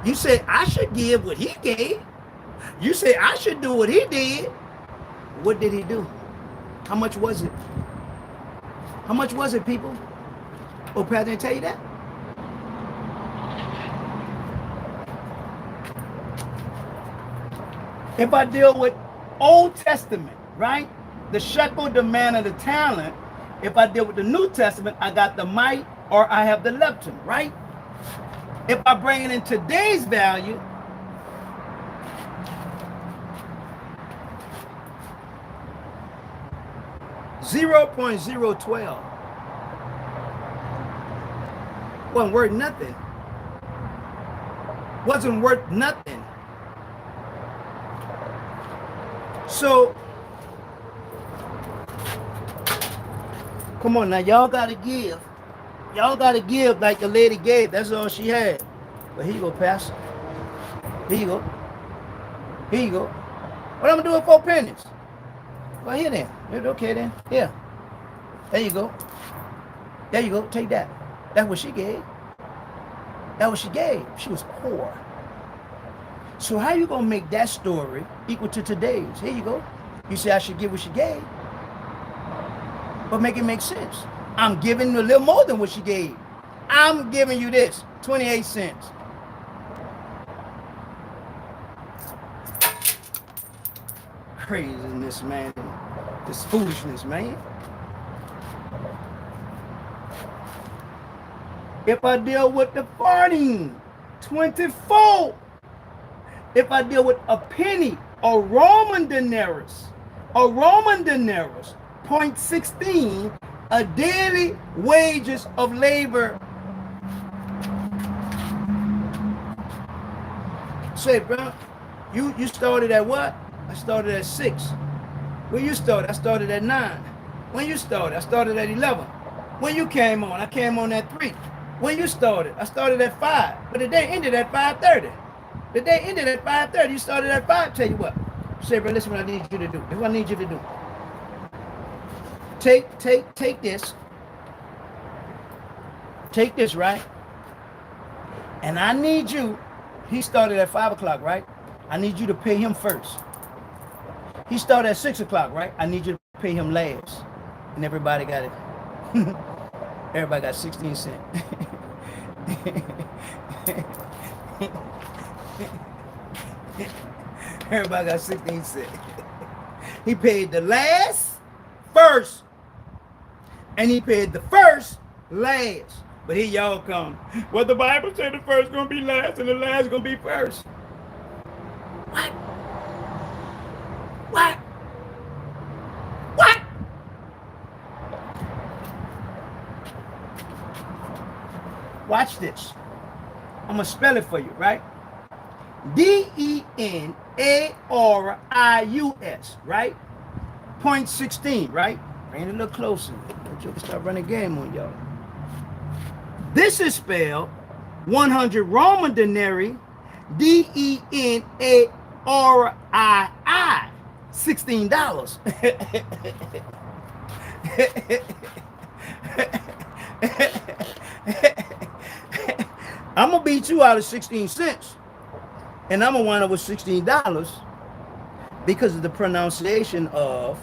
You say, I should give what he gave. You say, I should do what he did. What did he do? How much was it? How much was it, people? Oh, Pastor didn't tell you that? If I deal with Old Testament, right? The shekel, the manna, the talent. If I deal with the New Testament, I got the mite or I have the lepton, right? If I bring it in today's value, $0.012 wasn't worth nothing. Wasn't worth nothing. So, come on now, y'all gotta give. Y'all gotta give like the lady gave. That's all she had. But here you go, Pastor. Here you go. Here you go. What I'm gonna do with 4 pennies? Well, here then. Okay then. Here. There you go. There you go. Take that. That's what she gave. That's what she gave. She was poor. So how you gonna make that story equal to today's? Here you go. You say I should give what she gave. But make it make sense. I'm giving a little more than what she gave. I'm giving you this, 28 cents. Craziness, man. This foolishness, man. If I deal with the farthing, 24. If I deal with a penny, a Roman denarius, 0.16, a daily wages of labor. Say, bro, you started at what? I started at 6. When you started, I started at 9. When you started, I started at 11. When you came on, I came on at 3. When you started, I started at 5. But the day ended at 5:30. The day ended at 5:30. You started at 5. Tell you what. Say, bro, listen what I need you to do. This is what I need you to do. Take this. Take this, right? And I need you. He started at 5 o'clock, right? I need you to pay him first. He started at 6 o'clock, right? I need you to pay him last. And everybody got it. Everybody got 16 cents. Everybody got 16 cents. He paid the last first. And he paid the first last. But here y'all come. Well, the Bible said the first gonna be last and the last gonna be first. What? What? What? Watch this. I'm gonna spell it for you, right? Denarius, right? 0.16, right? Bring it a little closer. Don't you start running game on y'all. This is spelled 100 Roman denarii, Denariii, $16. I'm gonna beat you out of 16 cents, and I'm gonna wind up with $16 because of the pronunciation of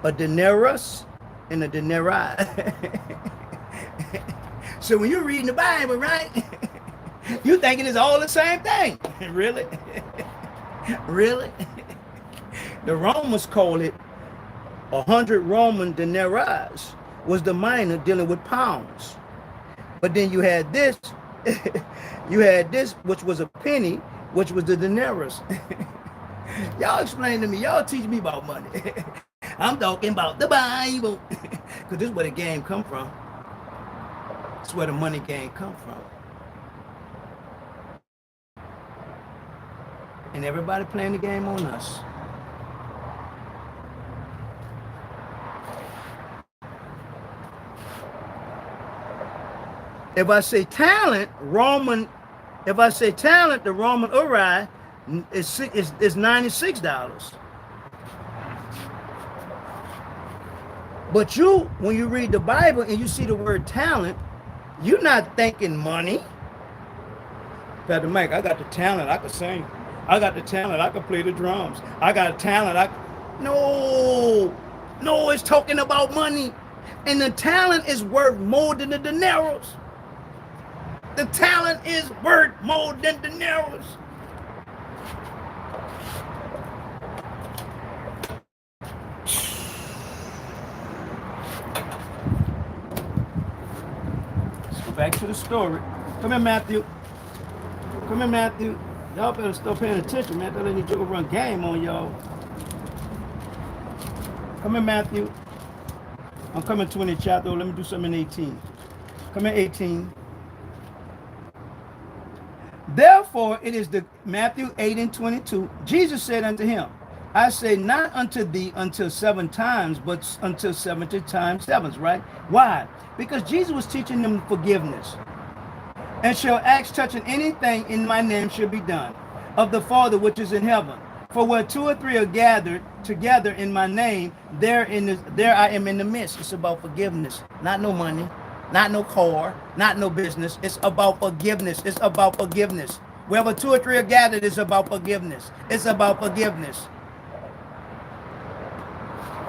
a denarius and a denarii. So when you're reading the Bible, right, you thinking it's all the same thing. Really? Really? The Romans call it 100 Roman denarii was the mina dealing with pounds. But then you had this, which was a penny, which was the denarius. Y'all explain to me, y'all teach me about money. I'm talking about the Bible. Because this is where the game come from. It's where the money game come from. And everybody playing the game on us. If I say talent, the Roman Uri is $96. But when you read the Bible and you see the word talent, you're not thinking money. PastarMike, I got the talent, I can sing. I got the talent, I can play the drums. I got talent, No, it's talking about money. And the talent is worth more than the dineros. The talent is worth more than dineros. Let's go back to the story. Come here, Matthew. Y'all better start paying attention, man. Don't let any joker run game on y'all. Come here, Matthew. I'm coming 20 chapter. Let me do something in 18. Come here, 18. Therefore, it is the Matthew 8:22. Jesus said unto him, I say not unto thee until 7 times, but until 70 times 7, right? Why? Because Jesus was teaching them forgiveness. And shall ask touching anything in my name shall be done of the Father which is in heaven. For where 2 or 3 are gathered together in my name, there I am in the midst. It's about forgiveness, not no money, not no car, not no business. It's about forgiveness. It's about forgiveness. Wherever 2 or 3 are gathered, it's about forgiveness. It's about forgiveness.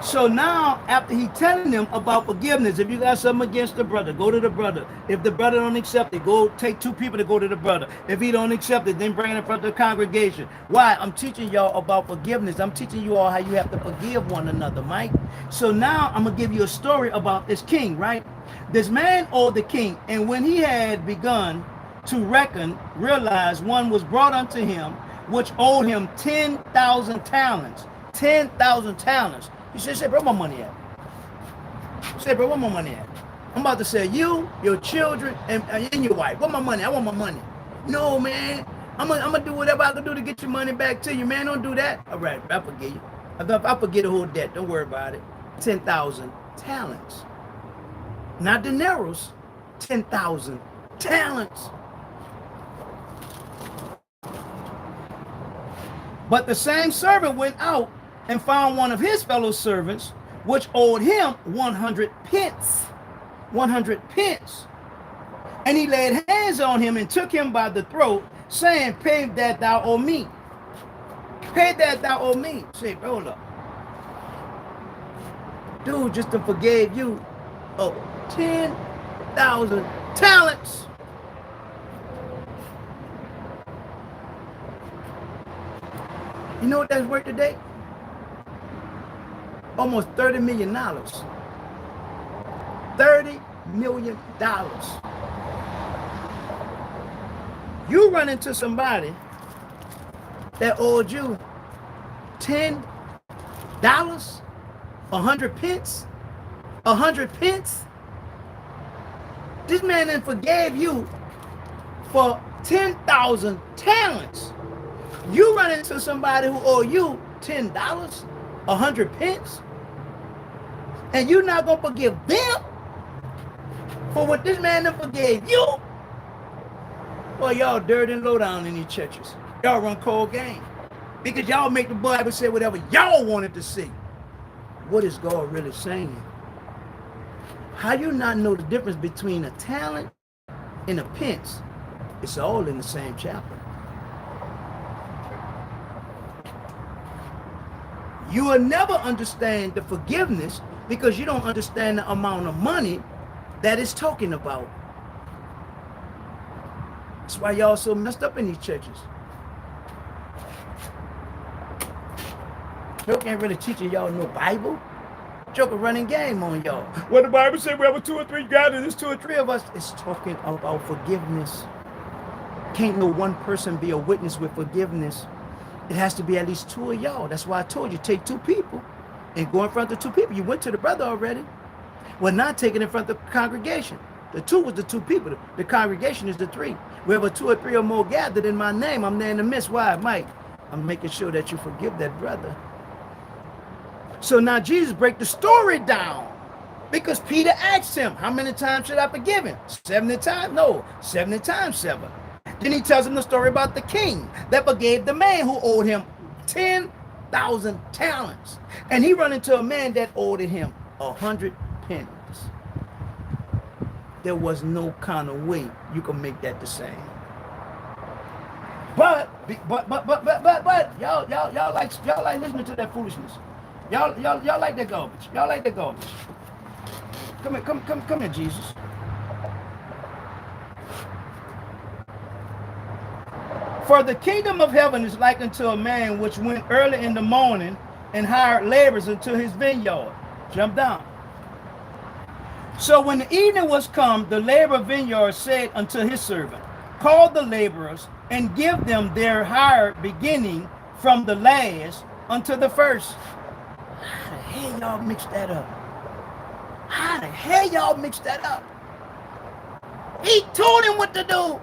So now, after he telling them about forgiveness, if you got something against the brother, go to the brother. If the brother don't accept it, go take 2 people to go to the brother. If he don't accept it, then bring it in front of the congregation. Why? I'm teaching y'all about forgiveness. I'm teaching you all how you have to forgive one another, Mike. So now I'm going to give you a story about this king, right? This man owed the king, and when he had begun to reckon, realized one was brought unto him, which owed him 10,000 talents. 10,000 talents. He said, bro, where my money at? Say, bro, where my money at? I'm about to say, you, your children, and your wife. Where my money? I want my money. No, man. I'm gonna do whatever I can do to get your money back to you, man. Don't do that. All right, I forget you. I forget the whole debt. Don't worry about it. 10,000 talents. Not dineros. 10,000 talents. But the same servant went out and found one of his fellow servants, which owed him 100 pence. 100 pence. And he laid hands on him and took him by the throat, saying, pay that thou owe me. Pay that thou owe me. Say, hold up. Dude just forgave you of 10,000 talents. You know what that's worth today? Almost $30 million. $30 million. You run into somebody that owed you $10, 100 pence, 100 pence. This man then forgave you for 10,000 talents. You run into somebody who owe you $10, 100 pence, and you're not gonna forgive them for what this man done forgave you. Well, y'all dirty and low down in these churches. Y'all run cold game because y'all make the Bible say whatever y'all wanted to say. What is God really saying? How you not know the difference between a talent and a pence? It's all in the same chapter. You will never understand the forgiveness because you don't understand the amount of money that it's talking about. That's why y'all so messed up in these churches. Joker ain't really teaching y'all no Bible. Joker running game on y'all. What the Bible say, wherever 2 or 3 gathered, there's 2 or 3 of us. It's talking about forgiveness. Can't no one person be a witness with forgiveness. It has to be at least 2 of y'all. That's why I told you, take 2 people and go in front of 2 people. You went to the brother already. Well, not taken in front of the congregation. The two was the two people. The congregation is the three. Wherever two or three or more gathered in my name, I'm there in the midst. Why, Mike? I'm making sure that you forgive that brother. So now Jesus break the story down, because Peter asked him, how many times should I forgive him? 70 times? No, 70 times 7. Then he tells him the story about the king that forgave the man who owed him 10,000 talents. And he run into a man that owed him 100 pennies. There was no kind of way you can make that the same. But y'all like listening to that foolishness. Y'all like that garbage. Y'all like that garbage. Come here, Jesus. For the kingdom of heaven is like unto a man which went early in the morning and hired laborers into his vineyard. Jump down. So when the evening was come, the laborer of vineyard said unto his servant, call the laborers and give them their hire, beginning from the last unto the first. How the hell y'all mix that up? How the hell y'all mix that up? He told him what to do.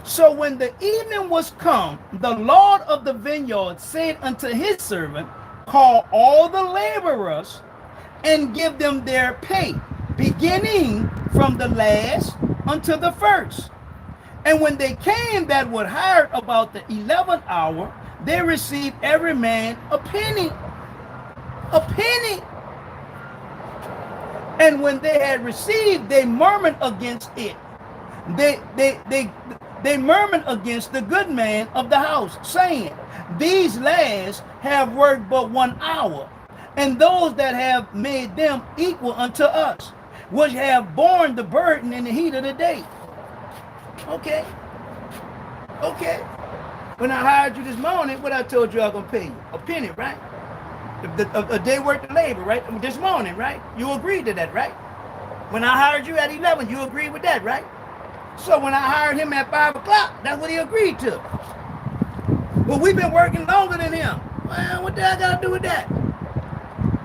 So when the evening was come, the Lord of the vineyard said unto his servant, call all the laborers and give them their pay, beginning from the last unto the first. And when they came that were hired about the 11th hour, they received every man a penny. A penny. And when they had received, they murmured against it. They murmured against the good man of the house, saying, these lads have worked but 1 hour, and those that have made them equal unto us, which have borne the burden in the heat of the day. Okay. When I hired you this morning, what I told you I was going to pay you? A penny, right? A day worth of labor, right? This morning, right? You agreed to that, right? When I hired you at 11, you agreed with that, right? So when I hired him at 5 o'clock, that's what he agreed to. Well, we've been working longer than him. Well, what the hell I got to do with that?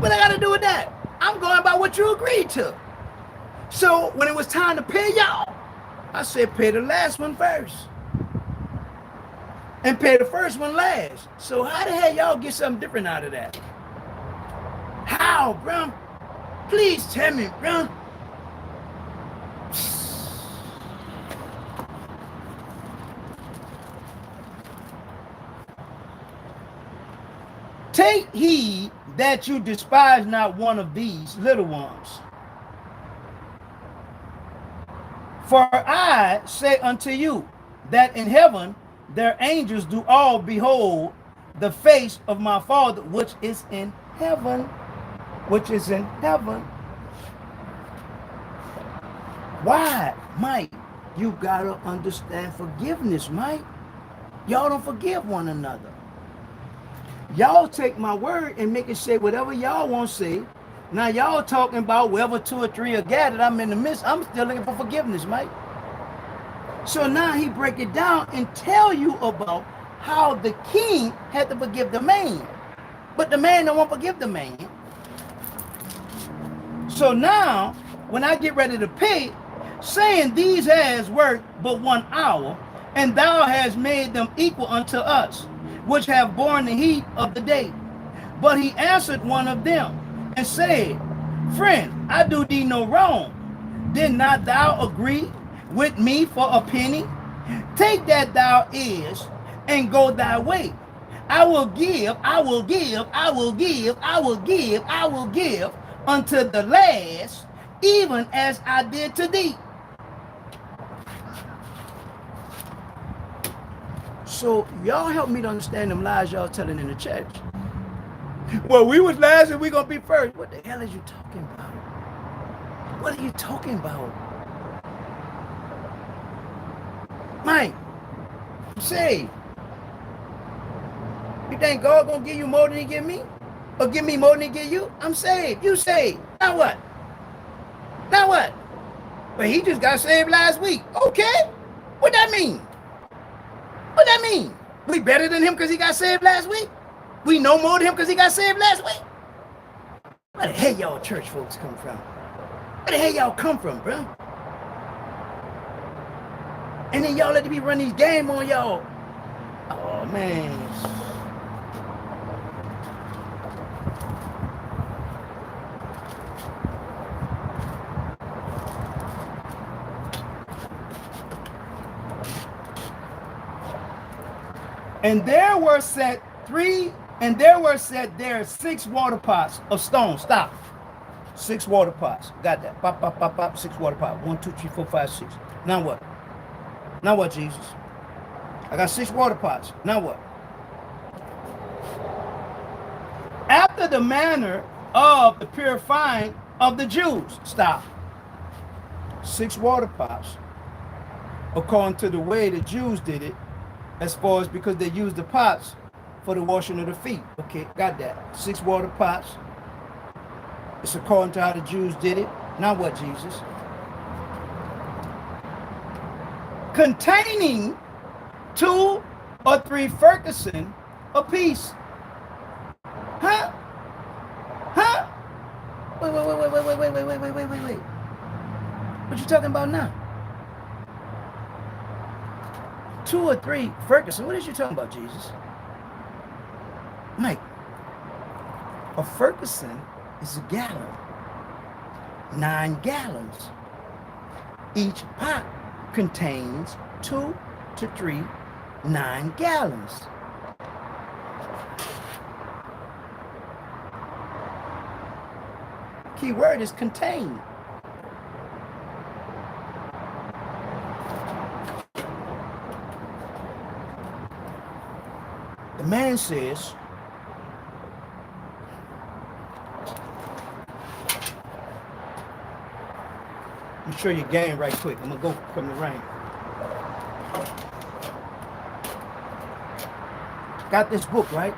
What I got to do with that? I'm going by what you agreed to. So when it was time to pay y'all, I said pay the last one first. And pay the first one last. So how the hell y'all get something different out of that? How, bro? Please tell me, bro. Take heed that you despise not one of these little ones. For I say unto you that in heaven their angels do all behold the face of my Father which is in heaven. Which is in heaven. Why, Mike? You gotta understand forgiveness, Mike. Y'all don't forgive one another. Y'all take my word and make it say whatever y'all want to say. Now y'all talking about wherever 2 or 3 are gathered, I'm in the midst. I'm still looking for forgiveness, Mike. So now he break it down and tell you about how the king had to forgive the man. But the man don't want to forgive the man. So now, when I get ready to pay, saying these has worked but 1 hour, and thou hast made them equal unto us, which have borne the heat of the day. But he answered one of them and said, friend, I do thee no wrong. Did not thou agree with me for a penny? Take that thou is and go thy way. I will give unto the last, even as I did to thee. So y'all help me to understand them lies y'all telling in the church. Well, we was last and we gonna be first. What the hell are you talking about? What are you talking about? Mike, say, you think God gonna give you more than he give me? Or give me more than he give you? I'm saved, you saved. Now what? Now what? Well, he just got saved last week. Okay, what that mean? What that mean? We better than him because he got saved last week? We know more than him because he got saved last week? Where the hell y'all church folks come from? Where the hell y'all come from, bro? And then y'all let me run these game on y'all. Oh, man. And there were set there 6 water pots of stone. Stop. 6 water pots. Got that. Pop, pop, pop, pop. 6 water pots. 1, 2, 3, 4, 5, 6. Now what? Now what, Jesus? I got 6 water pots. Now what? After the manner of the purifying of the Jews. Stop. 6 water pots. According to the way the Jews did it, as far as because they used the pots for the washing of the feet. Okay, got that. 6 water pots. It's according to how the Jews did it. Now what, Jesus? Containing 2 or 3 Ferguson apiece. Huh? Huh? Wait. What you talking about now? 2 or 3 Ferguson. What is you talking about, Jesus? Mike, a Ferguson is a gallon. 9 gallons. Each pot contains 2 to 3 9 gallons. Key word is contain. The man says, let me show you a game right quick. I'm going to go from the rain. Got this book, right?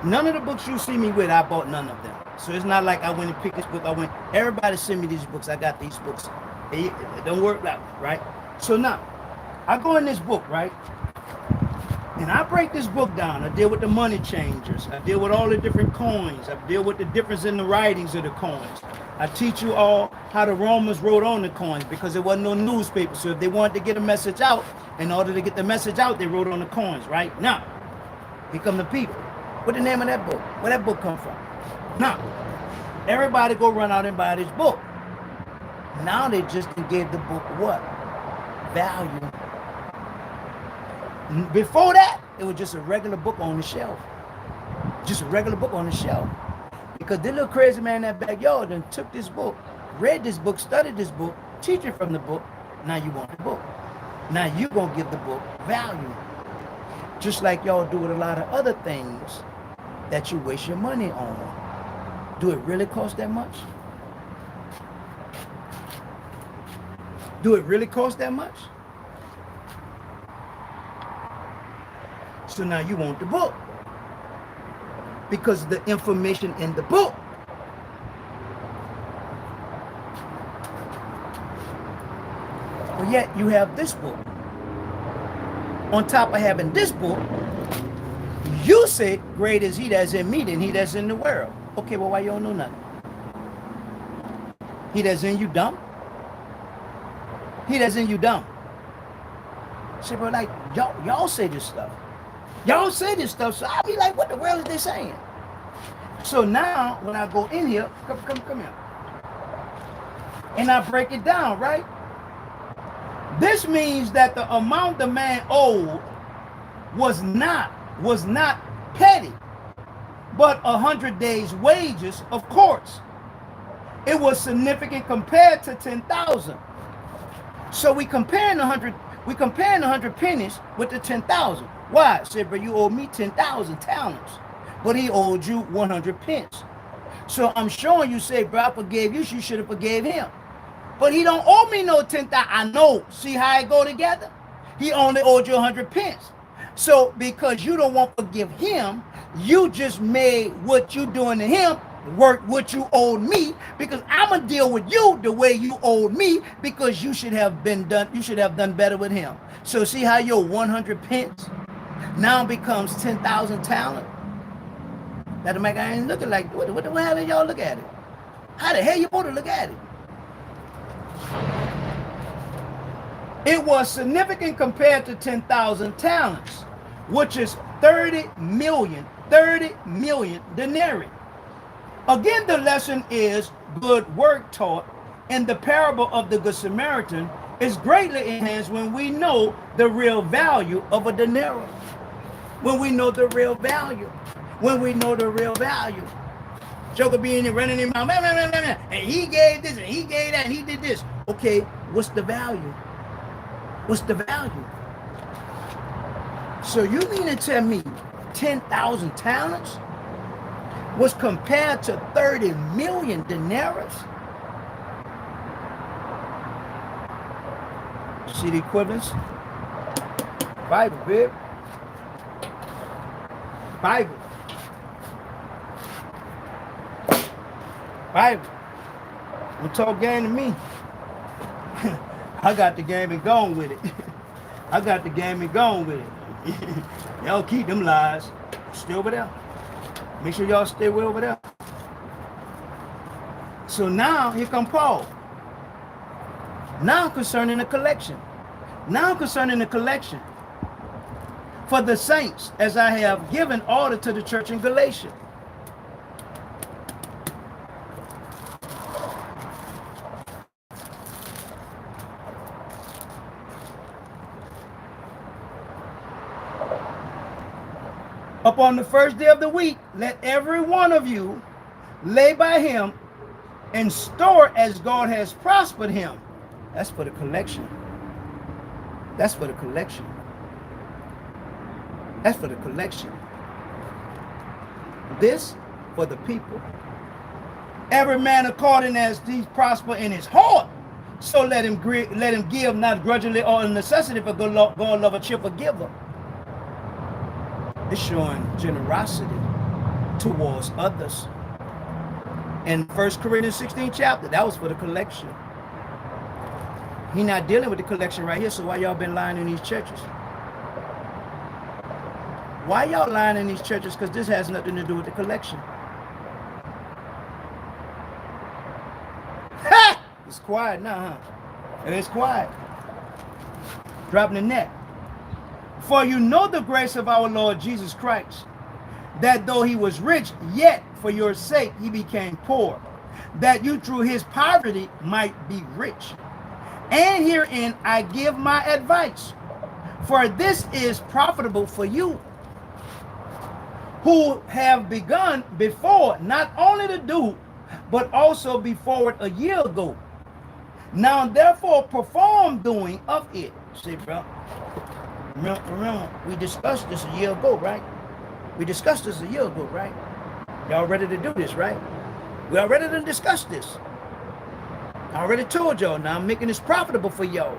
None of the books you see me with, I bought none of them. So it's not like I went and picked this book. Everybody sent me these books. I got these books. It don't work that way, right? So now, I go in this book, right? And I break this book down. I deal with the money changers. I deal with all the different coins. I deal with the difference in the writings of the coins. I teach you all how the Romans wrote on the coins because there wasn't no newspaper. So if they wanted to get a message out, in order to get the message out, they wrote on the coins, right? Now, here come the people. What the name of that book? Where that book come from? Now, everybody go run out and buy this book. Now they just gave the book what? Value. Before that, it was just a regular book on the shelf. Just a regular book on the shelf. Because this little crazy man in that backyard then took this book, read this book, studied this book, teaching from the book. Now you want the book. Now you're going to give the book value. Just like y'all do with a lot of other things that you waste your money on. Do it really cost that much? Do it really cost that much? So now you want the book. Because of the information in the book. But yet you have this book. On top of having this book, you say, great is he that's in me than he that's in the world. Okay, well, why you don't know nothing? He that's in you dumb? He that's in you dumb. Say, bro, like, y'all say this stuff. Y'all say this stuff, so I'll be like, what the world is they saying? So now, when I go in here, come here. And I break it down, right? This means that the amount the man owed was not petty, but 100 days' wages, of course. It was significant compared to 10,000. So we comparing 100 pennies with the 10,000. Why? Say, bro, you owe me 10,000 talents, but he owed you 100 pence. So I'm showing you, say, bro, I forgave you, you should have forgave him. But he don't owe me no 10,000. I know. See how it go together? He only owed you 100 pence. So because you don't want to forgive him, you just made what you doing to him work what you owed me, because I'm gonna deal with you the way you owed me, because you should have done better with him. So see how your 100 pence now becomes 10,000 talent? That'll make I ain't looking like, what the hell did y'all look at it? How the hell you want to look at it? It was significant compared to 10,000 talents, which is 30 million denarii. Again, the lesson is good work taught in the parable of the Good Samaritan is greatly enhanced when we know the real value of a denarius. When we know the real value. When we know the real value. Joker being there running in my mouth, and he gave this and he gave that and he did this. Okay, what's the value? What's the value? So you mean to tell me 10,000 talents was compared to 30 million denarii? See the equivalence? Bible, babe. Bible. Bible. Don't talk game to me. I got the game and gone with it. I got the game and gone with it. Y'all keep them lies. Stay over there. Make sure y'all stay way over there. So now, here come Paul. Now concerning the collection. Now concerning the collection. For the saints, as I have given order to the church in Galatia. Upon the first day of the week, let every one of you lay by him and store as God has prospered him. That's for the collection. That's for the collection. That's for the collection. This for the people. Every man according as he prosper in his heart, so let him give, not grudgingly or in necessity, for God love a cheerful giver. It's showing generosity towards others. In 1 Corinthians 16 chapter, that was for the collection. He not dealing with the collection right here, so why y'all been lying in these churches? Why y'all lying in these churches? Because this has nothing to do with the collection. Ha! It's quiet now, huh? It's quiet. Dropping the net. For you know the grace of our Lord Jesus Christ, that though he was rich, yet for your sake he became poor, that you through his poverty might be rich. And herein I give my advice, for this is profitable for you, who have begun before, not only to do, but also be forward a year ago. Now therefore perform doing of it. See, bro. Remember, we discussed this a year ago, right? We discussed this a year ago, right? Y'all ready to do this, right? We are ready to discuss this. I already told y'all. Now I'm making this profitable for y'all.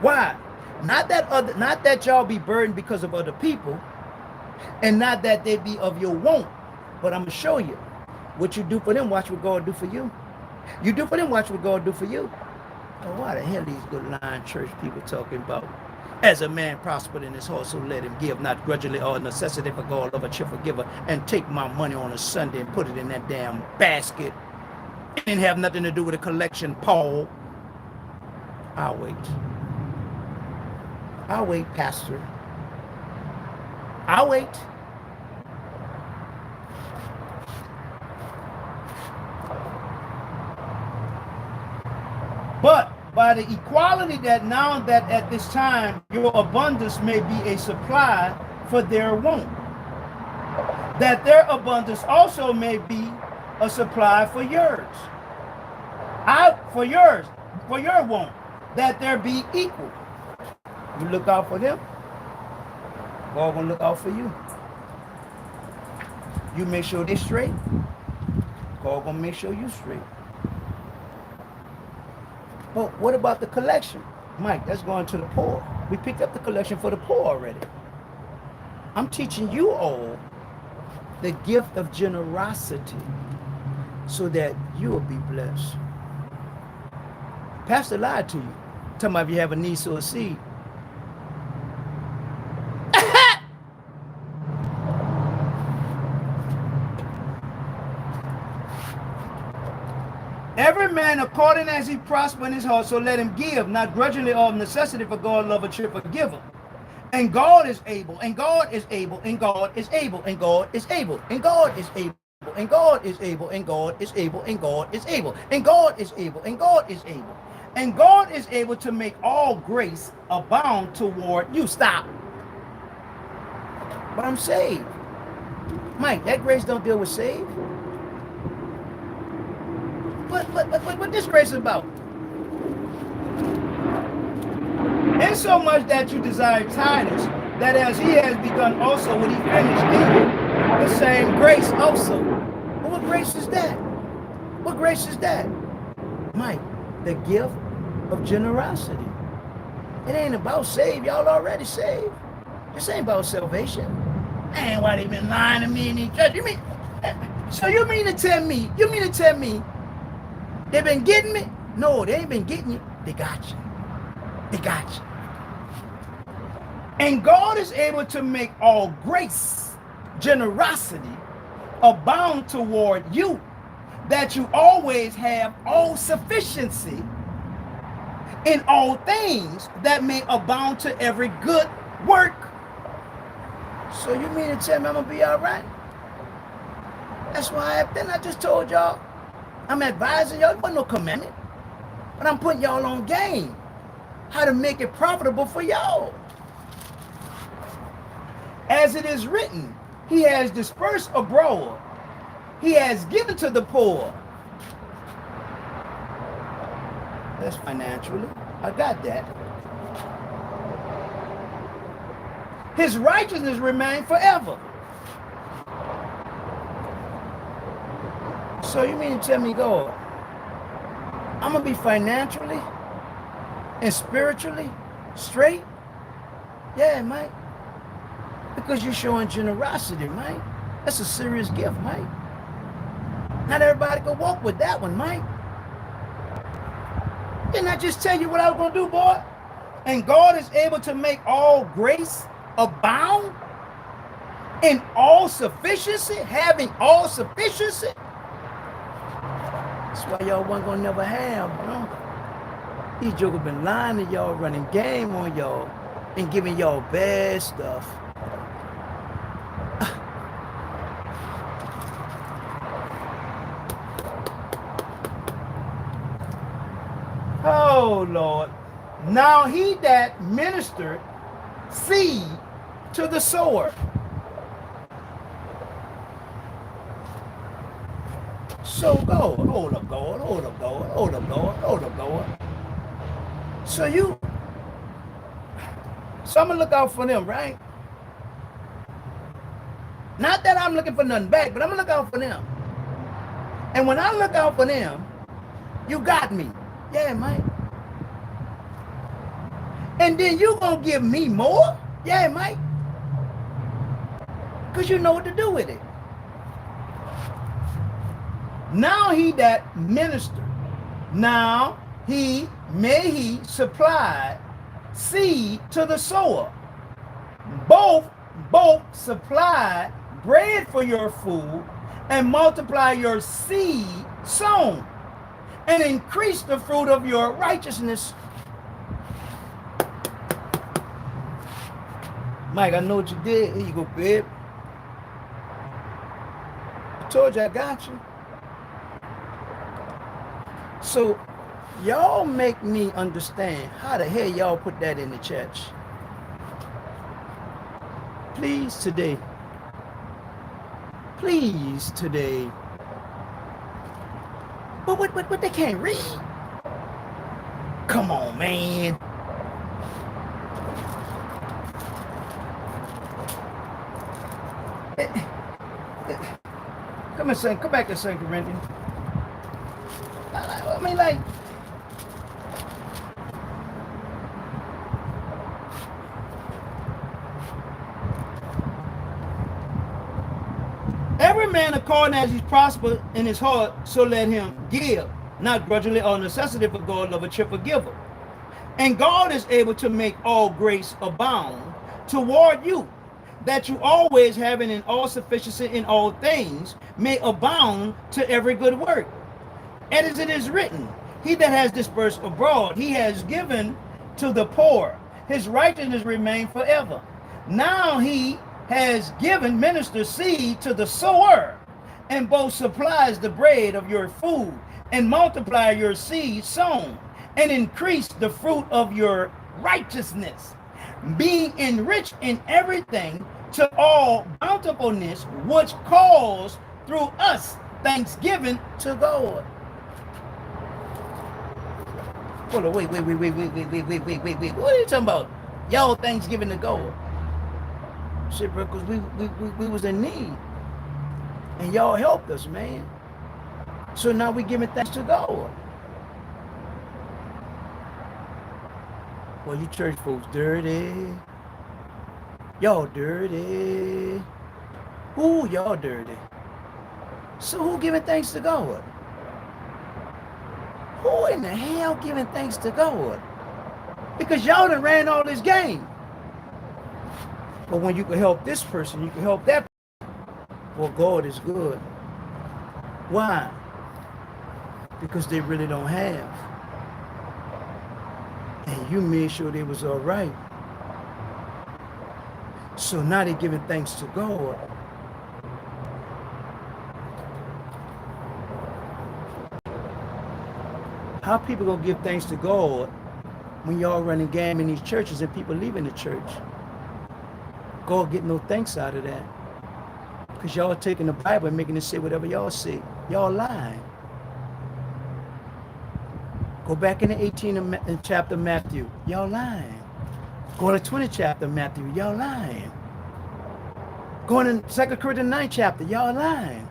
Why? Not that y'all be burdened because of other people, and not that they be of your want. But I'm gonna show you what you do for them. Watch what God do for you. You do for them. Watch what God do for you. Oh, why the hell these good line church people talking about? As a man prospered in his heart, so let him give, not grudgingly or necessity, for God love a cheerful giver, and take my money on a Sunday and put it in that damn basket. It didn't have nothing to do with a collection, Paul. I'll wait. I'll wait, Pastor. I'll wait. But by the equality that now that at this time your abundance may be a supply for their want, that their abundance also may be a supply for yours. For your want, that there be equal. You look out for them, God gonna look out for you. You make sure they're straight, God gonna make sure you straight. But what about the collection? Mike, that's going to the poor. We picked up the collection for the poor already. I'm teaching you all the gift of generosity so that you will be blessed. Pastor lied to you. Talking about if you have a need, sow a seed. Every man according as he prosper in his heart, so let him give, not grudgingly or of necessity, for God love a cheerful giver. And God is able, and God is able, and God is able, and God is able, and God is able, and God is able, and God is able, and God is able, and God is able, and God is able. And God is able to make all grace abound toward you. Stop. But I'm saved. Mike, that grace don't deal with saved. What this grace is about? And so much that you desire Titus, that as he has begun also when he finished in the same grace also. Well, what grace is that? What grace is that? Mike, the gift of generosity. It ain't about saved. Y'all already saved. This ain't about salvation. Man, why they been lying to me in these churches? You mean to tell me they've been getting me? No, they ain't been getting you. They got you. They got you. And God is able to make all grace, generosity, abound toward you, that you always have all sufficiency in all things, that may abound to every good work. So you mean to tell me I'm gonna be all right? That's why I just told y'all, I'm advising y'all. It wasn't no commandment, but I'm putting y'all on game how to make it profitable for y'all. As it is written, he has dispersed abroad, he has given to the poor. That's financially. I got that. His righteousness remains forever. So you mean to tell me, God, I'm going to be financially and spiritually straight? Yeah, Mike. Because you're showing generosity, Mike. That's a serious gift, Mike. Not everybody can walk with that one, Mike. Didn't I just tell you what I was going to do, boy? And God is able to make all grace abound in all sufficiency, having all sufficiency. That's why y'all wasn't going to never have, bro. These jokers been lying to y'all, running game on y'all, and giving y'all bad stuff. Oh, Lord. Now he that ministered seed to the sower. So God, hold up, God. So I'm gonna look out for them, right? Not that I'm looking for nothing back, but I'm gonna look out for them. And when I look out for them, you got me. Yeah, Mike. And then you gonna give me more? Yeah, Mike. Because you know what to do with it. Now he that ministered, now may he supply seed to the sower. Both supply bread for your food and multiply your seed sown and increase the fruit of your righteousness. Mike, I know what you did. Here you go, babe. I told you I got you. So y'all make me understand how the hell y'all put that in the church. Please today. Please today. But they can't read. Come on, man. Come back to 2 Corinthians. I mean, like, every man according as he's prospered in his heart, so let him give, not grudgingly or necessity, for God love a cheerful giver. And God is able to make all grace abound toward you, that you always having in all sufficiency in all things may abound to every good work. And as it is written, he that has dispersed abroad, he has given to the poor. His righteousness remain forever. Now he has given minister seed to the sower, and both supplies the bread of your food, and multiply your seed sown, and increase the fruit of your righteousness, being enriched in everything to all bountifulness, which calls through us thanksgiving to God. Hold on, wait. What are you talking about? Y'all thanksgiving to God. Shit, bro, because we was in need. And y'all helped us, man. So now we giving thanks to God. Well, you church folks dirty. Y'all dirty. Ooh, y'all dirty. So who giving thanks to God? Who in the hell giving thanks to God? Because y'all done ran all this game. But when you can help this person, you can help that person. Well, God is good. Why? Because they really don't have. And you made sure they was all right. So now they're giving thanks to God. How people gonna give thanks to God when y'all running game in these churches and people leaving the church? God get no thanks out of that. Because y'all taking the Bible and making it say whatever y'all say. Y'all lying. Go back in the 18th chapter of Matthew. Y'all lying. Go to 20th chapter of Matthew. Y'all lying. Going in 2 Corinthians 9th chapter. Y'all lying.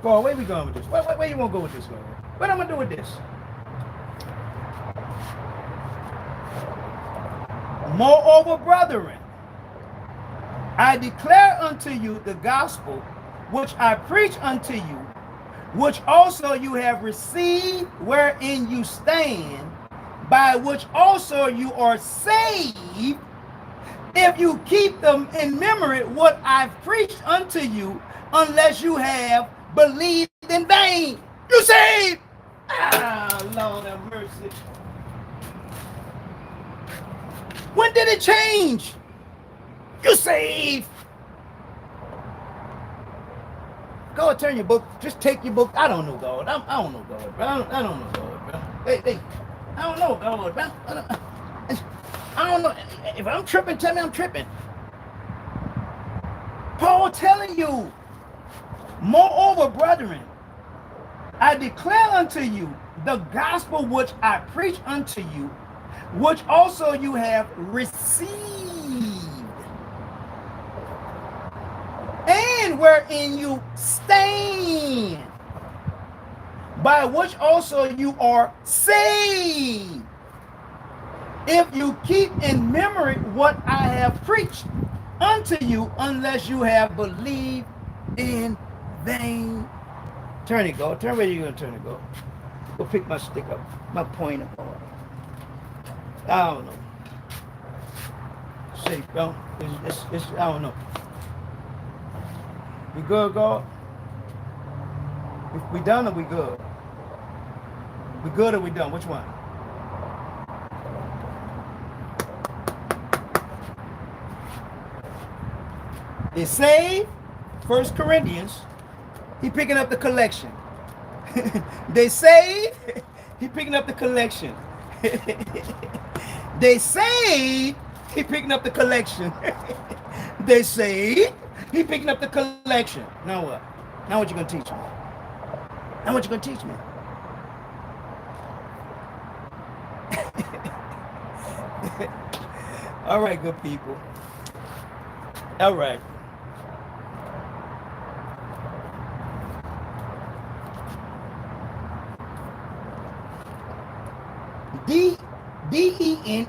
God, where we going with this? Where you want to go with this, Lord? What I'm going to do with this? Moreover, brethren, I declare unto you the gospel which I preach unto you, which also you have received, wherein you stand, by which also you are saved, if you keep them in memory what I've preached unto you, unless you have believed in vain. You saved. Ah, Lord have mercy. When did it change? You saved. Go turn your book. Just take your book. I don't know God. I don't know God, bro. I don't know God, bro. Hey, I don't know God, bro. I don't know. If I'm tripping, tell me I'm tripping. Paul telling you, moreover, brethren, I declare unto you the gospel which I preach unto you, which also you have received, and wherein you stand, by which also you are saved, if you keep in memory what I have preached unto you, unless you have believed in vain. Turn it, go. Turn where you gonna turn it, go. Go pick my stick up, my pointer. I don't know. See, bro. It's I don't know. We good, God? If we done or we good? We good or we done? Which one? They saved. 1 Corinthians. He picking up the collection. They saved. He picking up the collection. They saved. He picking up the collection. They saved. He picking up the collection. Now what? Now what you gonna teach me? Now what you gonna teach me? All right, good people. All right. DENARIUS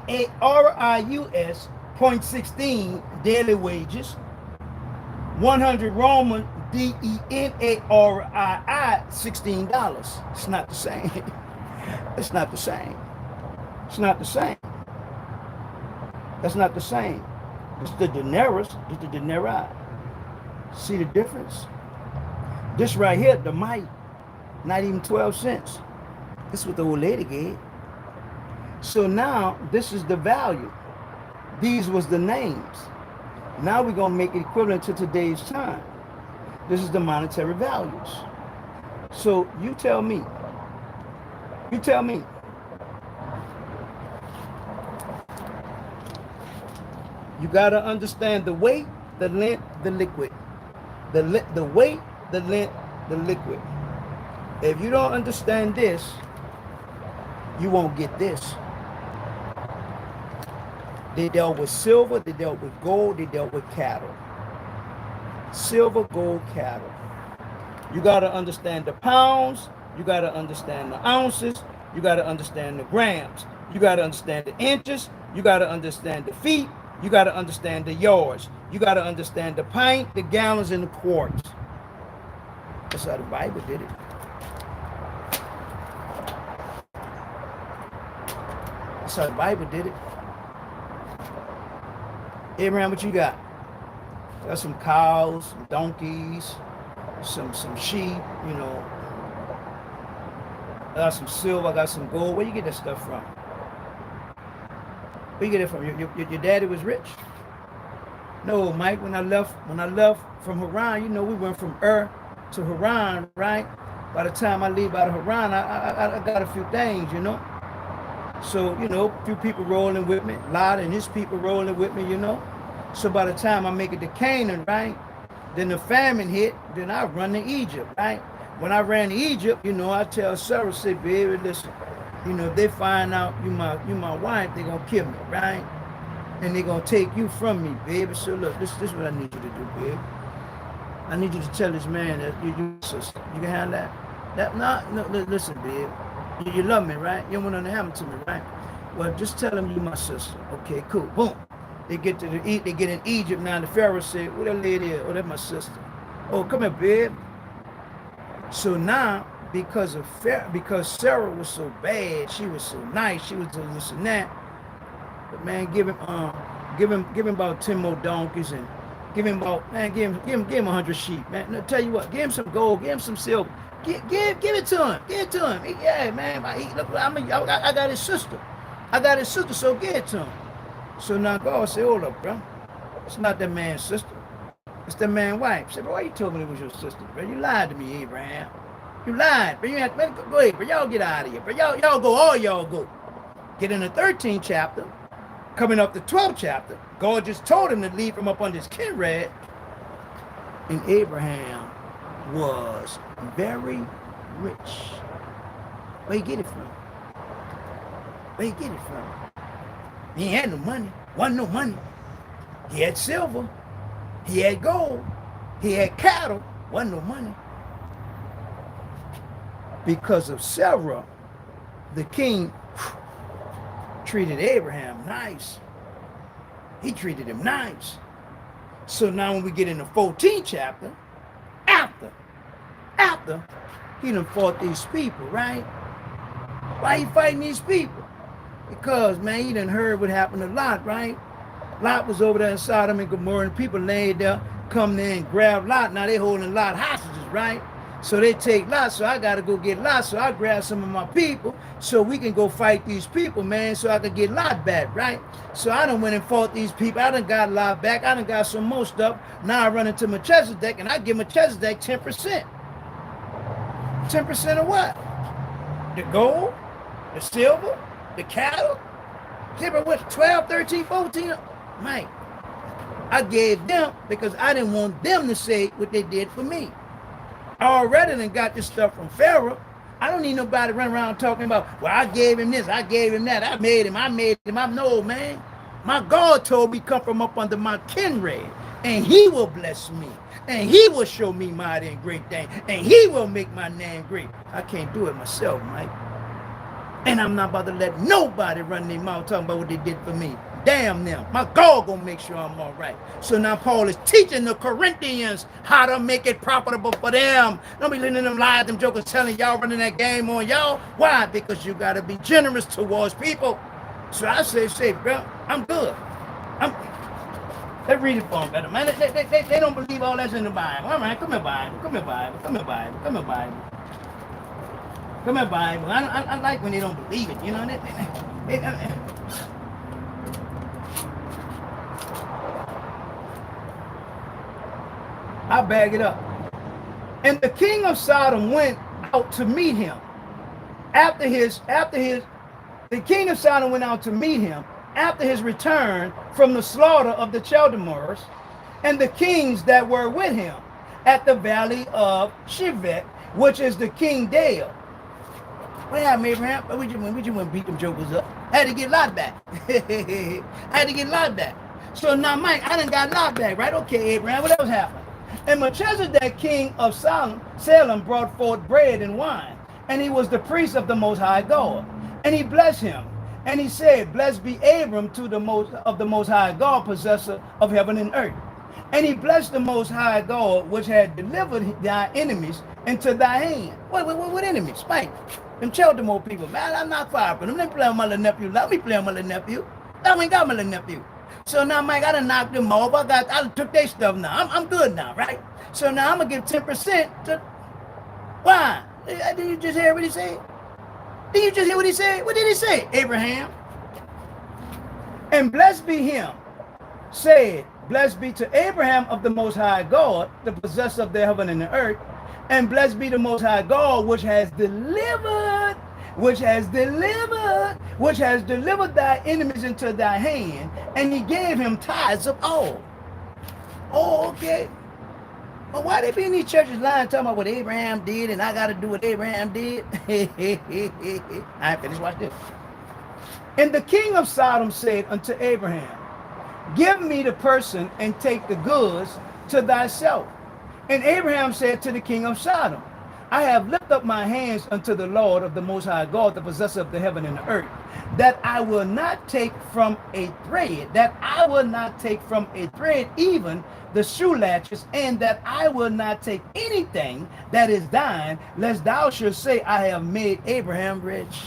0.16 daily wages. 100 Roman DENARII $16. It's not the same. It's not the same. It's not the same. That's not the same. It's the denarius. It's the denarii. See the difference? This right here, the mite, not even 12 cents. This is what the old lady gave. So now this is the value. These was the names. Now we're gonna make it equivalent to today's time. This is the monetary values. So you tell me. You tell me. You gotta understand the weight, the length, the liquid. The weight, the length, the liquid. If you don't understand this, you won't get this. They dealt with silver, they dealt with gold, they dealt with cattle. Silver, gold, cattle. You got to understand the pounds, you got to understand the ounces, you got to understand the grams, you got to understand the inches, you got to understand the feet, you got to understand the yards, you got to understand the pint, the gallons, and the quarts. That's how the Bible did it. That's how the Bible did it. Abraham, what you got? Got some cows, some donkeys, some sheep, you know. I got some silver, I got some gold. Where you get that stuff from? Where you get it from? Your daddy was rich? No, Mike, when I left from Haran, you know, we went from Ur to Haran, right? By the time I leave out of Haran, I got a few things, you know. So, you know, a few people rolling with me, Lot and his people rolling with me, you know. So by the time I make it to Canaan, right, then the famine hit, then I run to Egypt, right? When I ran to Egypt, you know, I tell Sarah, say, baby, listen, you know, if they find out you my wife, they're going to kill me, right? And they're going to take you from me, baby. So look, this is what I need you to do, baby. I need you to tell this man that you sister. You can handle that? No, listen, babe. You love me, right? You don't want nothing to happen to me, right? Well, just tell him you my sister. Okay, cool. Boom. They get in Egypt now. The Pharaoh said, "What that lady is? Oh, that's my sister. Oh, come here, babe." So now, because Sarah was so bad, she was so nice, she was this and that. But man, give him about 10 more donkeys and give him 100 sheep, man. Now, tell you what, give him some gold, give him some silver. Give it to him. Give it to him. Yeah, man. I got his sister. So give it to him. So now God said, hold up, bro. It's not that man's sister. It's that man's wife. I said, bro, why you told me it was your sister, bro? You lied to me, Abraham. You lied, bro. You had to go ahead, bro. Y'all get out of here, bro. Y'all go. Get in the 13th chapter. Coming up the 12th chapter. God just told him to leave him up on this Kinred. And Abraham was very rich. Where you get it from? He had no money. Wasn't no money. He had silver. He had gold. He had cattle. Wasn't no money. Because of Sarah, the king treated Abraham nice. He treated him nice. So now when we get in the 14th chapter, after he done fought these people, right? Why he fighting these people? Because, man, he done heard what happened to Lot, right? Lot was over there in Sodom and Gomorrah, and people laid there, come there and grab Lot. Now they holding Lot hostages, right? So they take Lot, so I got to go get Lot, so I grab some of my people so we can go fight these people, man, so I could get Lot back, right? So I done went and fought these people. I done got Lot back. I done got some more stuff. Now I run into Melchizedek, and I give Melchizedek 10%. 10% of what? The gold, the silver, the cattle. Give her what, 12, 13, 14? Mike, I gave them because I didn't want them to say what they did for me. I already done got this stuff from Pharaoh. I don't need nobody running around talking about, well, I gave him this, I gave him that, I made him. I'm no, man. My God told me come from up under my Kinred, and he will bless me, and he will show me mighty and great things, and he will make my name great. I can't do it myself, Mike. And I'm not about to let nobody run their mouth talking about what they did for me. Damn them. My God gonna make sure I'm all right. So now Paul is teaching the Corinthians how to make it profitable for them. Don't be letting them lie, them jokers telling y'all running that game on y'all. Why? Because you gotta be generous towards people. So I say, bro, I'm good. Let's read it for them better, man. They don't believe all that's in the Bible. All right, come here, Bible. Come here, Bible. Come here, Bible. Come here, Bible. Come here, Bible. I like when they don't believe it, you know. I'll bag it up. And the king of Sodom went out to meet him. The king of Sodom went out to meet him after his return from the slaughter of the Chaldeans, and the kings that were with him at the valley of Shivek, which is the King Dale. What happened, Abraham? We just went and beat them jokers up. I had to get locked back. I had to get locked back. So now, Mike, I done got locked back, right? Okay, Abraham, what else happened? And Melchizedek, king of Salem, brought forth bread and wine, and he was the priest of the Most High God. And he blessed him. And he said, blessed be Abram to the Most High God, possessor of heaven and earth. And he blessed the Most High God, which had delivered thy enemies into thy hand. What enemies? Mike, them Chaldean people, man, I'm not far from them. Let me play with my little nephew. Let me play with my little nephew. I ain't got my little nephew. So now, Mike, I done knocked them off. I took their stuff now. I'm good now, right? So now I'm going to give 10% to... Why? Did you just hear what he said? Did you just hear what he said? What did he say, Abraham? And blessed be him, said, blessed be to Abraham of the Most High God, the possessor of the heaven and the earth, and blessed be the Most High God, which has delivered thy enemies into thy hand, and he gave him tithes of all. Oh, okay. But why they be in these churches lying, talking about what Abraham did, and I got to do what Abraham did? All right, finish, watch this. And the king of Sodom said unto Abraham, give me the person and take the goods to thyself. And Abraham said to the king of Sodom, I have lifted up my hands unto the Lord of the Most High God, the possessor of the heaven and the earth, that I will not take from a thread, even the shoe latches, and that I will not take anything that is thine, lest thou should say, I have made Abraham rich.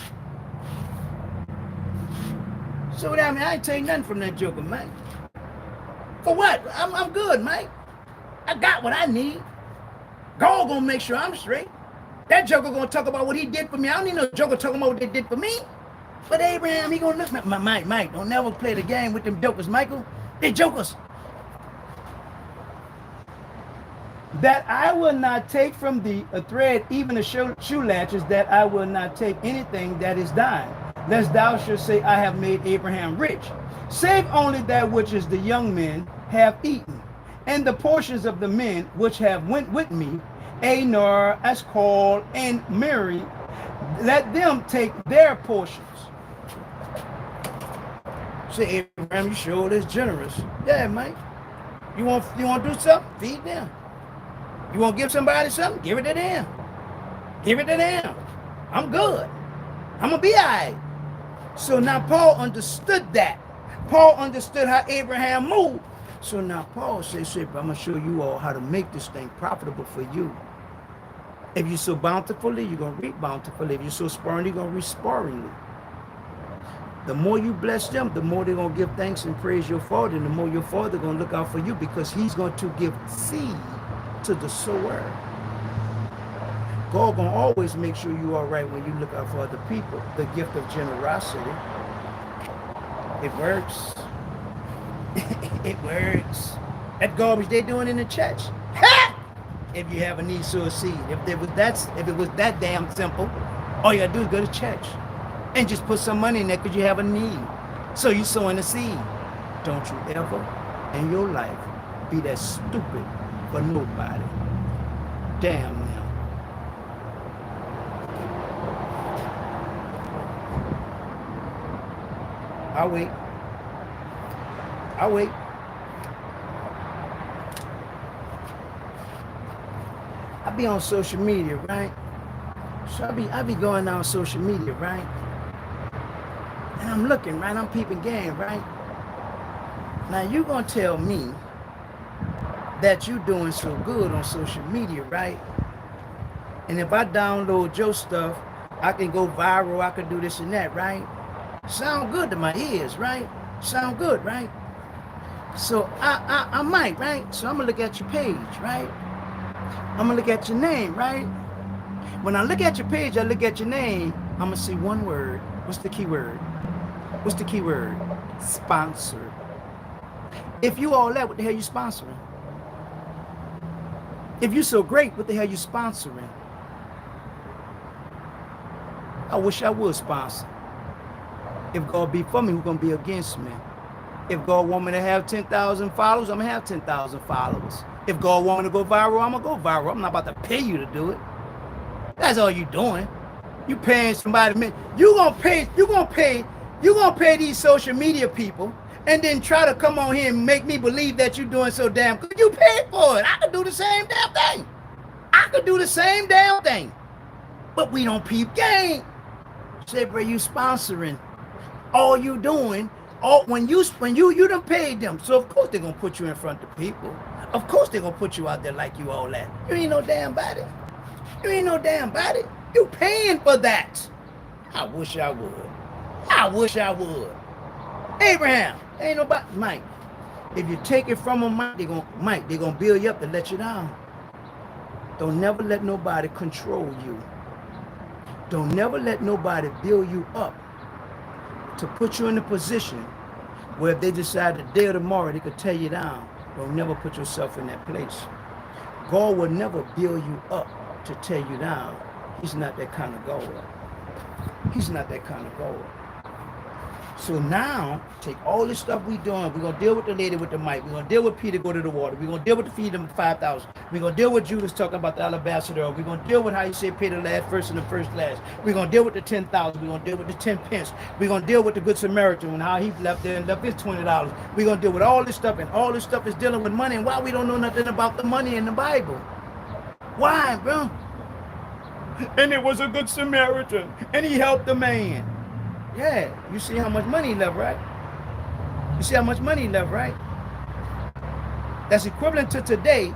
So what I mean, I ain't take nothing from that joker, Mike. For what? I'm good, Mike. I got what I need. God gonna make sure I'm straight. That joker gonna talk about what he did for me. I don't need no joker talking about what they did for me. But Abraham, he gonna look at Mike, don't never play the game with them jokers, Michael. They jokers. That I will not take from thee a thread, even the shoe latches, that I will not take anything that is thine, lest thou should say, I have made Abraham rich. Save only that which is the young men have eaten, and the portions of the men which have went with me, Anor, Eshcol, and Mary, let them take their portions. Say, Abraham, you sure is generous. Yeah, Mike. You want to do something? Feed them. You want to give somebody something? Give it to them. Give it to them. I'm good. I'm going to be all right. So now Paul understood that. Paul understood how Abraham moved. So now Paul says, I'm going to show you all how to make this thing profitable for you. If you sow bountifully, you're going to reap bountifully. If you sow sparingly, you're going to reap sparingly. The more you bless them, the more they're going to give thanks and praise your Father, and the more your Father going to look out for you, because he's going to give seed to the sower. God going to always make sure you're all right when you look out for other people. The gift of generosity. It works. It works. That garbage they're doing in the church. Ha! If you have a need, sow a seed. If it was that damn simple, all you gotta do is go to church and just put some money in there because you have a need. So you sowing a seed. Don't you ever in your life be that stupid for nobody. Damn now. I'll wait. I be on social media, right? So I be going on social media, right? And I'm looking, right? I'm peeping game, right? Now you gonna tell me that you doing so good on social media, right? And if I download your stuff, I can go viral, I can do this and that, right? Sound good to my ears, right? Sound good, right? So I might, right? So I'm gonna look at your page, right? I'm gonna look at your name, right? When I look at your page, I look at your name, I'm gonna see one word. What's the key word? What's the key word? Sponsor. If you all that, what the hell you sponsoring? If you so great, what the hell you sponsoring? I wish I would sponsor. If God be for me, who's gonna be against me? If God want me to have 10,000 followers, I'm gonna have 10,000 followers. If God want me to go viral, I'm gonna go viral. I'm not about to pay you to do it. That's all you doing. You paying somebody. You gonna pay these social media people and then try to come on here and make me believe that you're doing so damn good. You paid for it. I could do the same damn thing. I could do the same damn thing. But we don't peep game. Say, bro, you sponsoring. All you doing, when you done paid them. So of course they're gonna put you in front of people. Of course they're gonna put you out there like you all that. You ain't no damn body. You ain't no damn body. You paying for that. I wish I would. I wish I would. Abraham, ain't nobody. Mike, if you take it from them, Mike, they're gonna build you up to let you down. Don't never let nobody control you. Don't never let nobody build you up to put you in a position where if they decide today or tomorrow they could tear you down. Don't never put yourself in that place. God will never build you up to tear you down. He's not that kind of God. He's not that kind of God. So now, take all this stuff we doing. We're going to deal with the lady with the mic. We're going to deal with Peter go to the water. We're going to deal with the feed them 5,000. We're going to deal with Judas talking about the alabaster oil. We're going to deal with how you say pay the last first and the first last. We're going to deal with the 10,000. We're going to deal with the 10 pence. We're going to deal with the Good Samaritan and how he left there and left his $20. We're going to deal with all this stuff, and all this stuff is dealing with money. And why we don't know nothing about the money in the Bible? Why, bro? And it was a Good Samaritan, and he helped the man. Yeah, you see how much money he left, right? You see how much money he left, right? That's equivalent to today.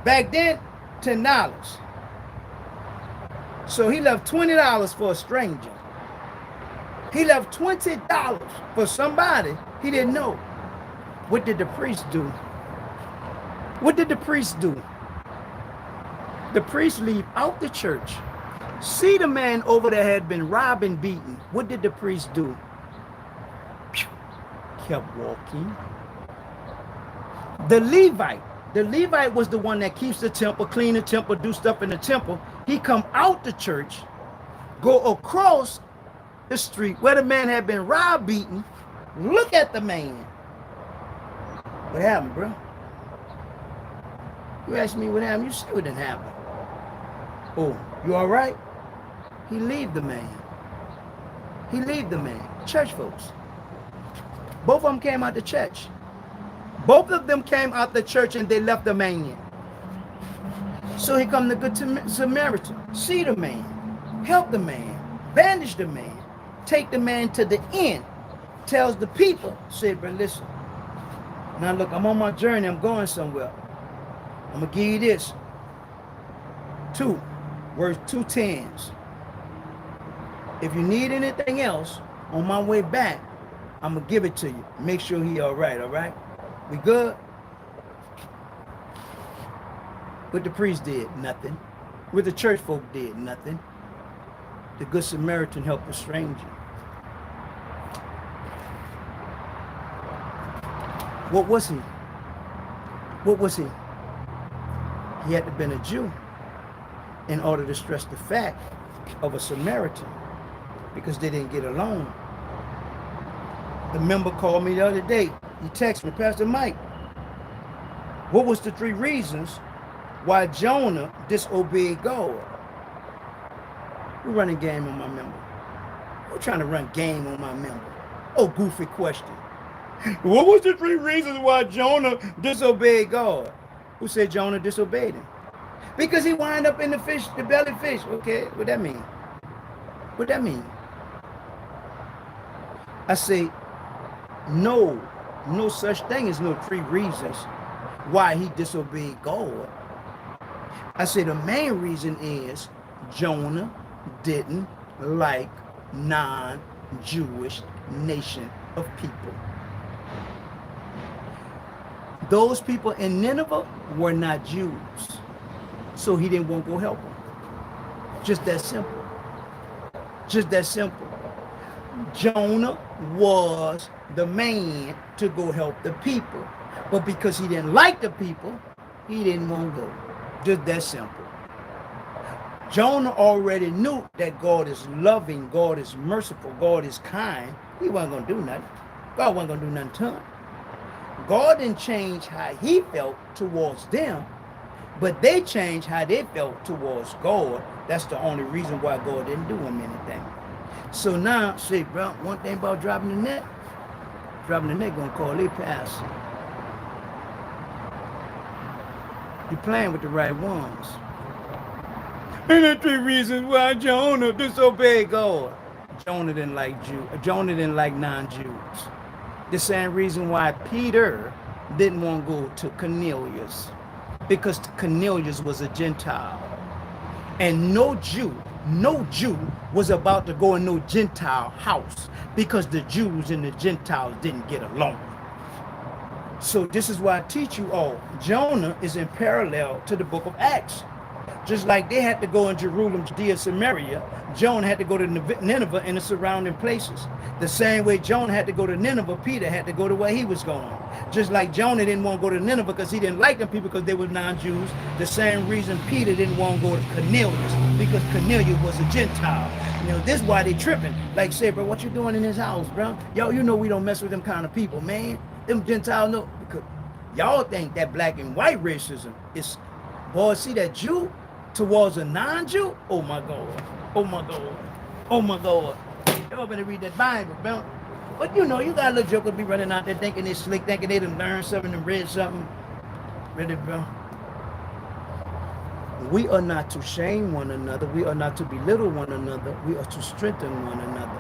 Back then, $10. So he left $20 for a stranger. He left $20 for somebody he didn't know. What did the priest do? What did the priest do? The priest leave out the church. See the man over there had been robbed and beaten. What did the priest do? Kept walking. The Levite was the one that keeps the temple, clean the temple, do stuff in the temple. He come out the church, go across the street where the man had been robbed, beaten. Look at the man. What happened, bro? You asked me what happened. You see what didn't happen. Oh, you all right? He leave the man. He leave the man. Church folks. Both of them came out the church. Both of them came out the church and they left the man. So he come the Good Samaritan. See the man. Help the man. Bandage the man. Take the man to the inn. Tells the people. Said, bro, listen. Now look, I'm on my journey. I'm going somewhere. I'm going to give you this. Worth 2 tens. If you need anything else, on my way back, I'm going to give it to you. Make sure he all right? We good? What the priest did, nothing. What the church folk did, nothing. The Good Samaritan helped a stranger. What was he? What was he? He had to have been a Jew in order to stress the fact of a Samaritan, because they didn't get along. The member called me the other day. He texted me, Pastor Mike, what was the 3 reasons why Jonah disobeyed God? We're running game on my member. We're trying to run game on my member. Oh, goofy question. What was the 3 reasons why Jonah disobeyed God? Who said Jonah disobeyed him? Because he wound up in the fish, the belly fish. Okay, what that mean? What that mean? I say, no such thing as no 3 reasons why he disobeyed God. I say the main reason is Jonah didn't like non-Jewish nation of people. Those people in Nineveh were not Jews. So he didn't want to go help them. Just that simple. Just that simple. Jonah was the man to go help the people. But because he didn't like the people, he didn't want to go. Just that simple. Jonah already knew that God is loving, God is merciful, God is kind. He wasn't going to do nothing. God wasn't going to do nothing to him. God didn't change how he felt towards them, but they changed how they felt towards God. That's the only reason why God didn't do him anything. So now, say, bro, one thing about dropping the net gonna call their pastor. You're playing with the right ones. And the 3 reasons why Jonah disobeyed God. Jonah didn't like Jonah didn't like non-Jews. The same reason why Peter didn't want to go to Cornelius, because Cornelius was a Gentile. And no Jew was about to go in no Gentile house, because the Jews and the Gentiles didn't get along. So this is why I teach you all. Jonah is in parallel to the book of Acts. Just like they had to go in Jerusalem, Judea, Samaria, Jonah had to go to Nineveh and the surrounding places. The same way Jonah had to go to Nineveh, Peter had to go to where he was going. Just like Jonah didn't want to go to Nineveh because he didn't like them people because they were non-Jews. The same reason Peter didn't want to go to Cornelius, because Cornelius was a Gentile. You know, this is why they tripping. Like, say, bro, what you doing in his house, bro? Yo, you know we don't mess with them kind of people, man. Them Gentiles know. Because y'all think that black and white racism is, boy, see that Jew towards a non-Jew? Oh my God. Oh my God. Oh my God. Y'all better read that Bible, bro. But you know, you got little jokers be running out there thinking they slick, thinking they done learned something and read something. Read it, bro. We are not to shame one another. We are not to belittle one another. We are to strengthen one another.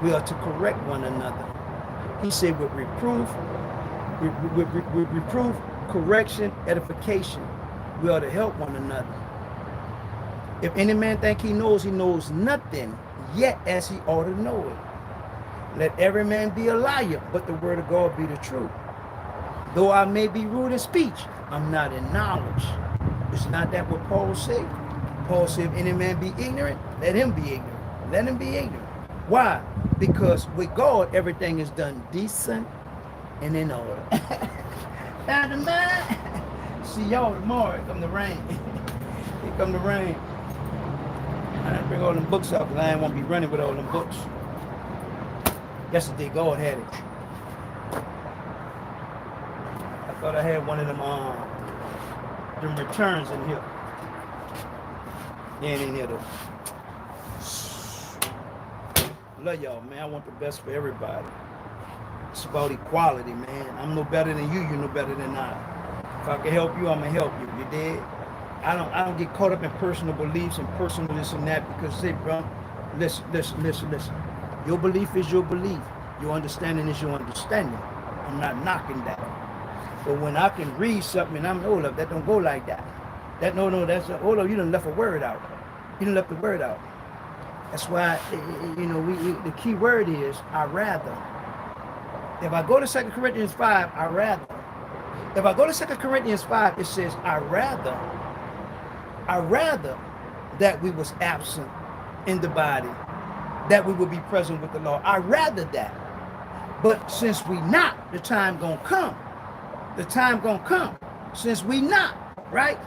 We are to correct one another. He said with reproof, with reproof, correction, edification, we are to help one another. If any man think he knows nothing, yet as he ought to know it. Let every man be a liar, but the word of God be the truth. Though I may be rude in speech, I'm not in knowledge. It's not that what Paul said. Paul said, if any man be ignorant, let him be ignorant. Let him be ignorant. Why? Because with God, everything is done decent and in order. See y'all tomorrow. Here come the rain. Here come the rain. I didn't bring all them books out because I didn't want to be running with all them books. Yesterday, God had it. I thought I had one of them returns in here. They ain't in here though. Love y'all, man. I want the best for everybody. It's about equality, man. I'm no better than you. You're no better than I. If I can help you, I'm gonna help you. You dig? I don't get caught up in personal beliefs and personal this and that, because say, bro, listen. Your belief is your belief. Your understanding is your understanding. I'm not knocking that. But when I can read something and I'm, hold up, that don't go like that. That's hold up, you done left a word out. You done left the word out. That's why, you know, the key word is, I rather. If I go to 2 Corinthians 5, I rather. If I go to 2 Corinthians 5, it says, I rather that we was absent in the body, that we would be present with the Lord. I rather that. But since we not, the time gonna come. The time gonna come. Since we not, right?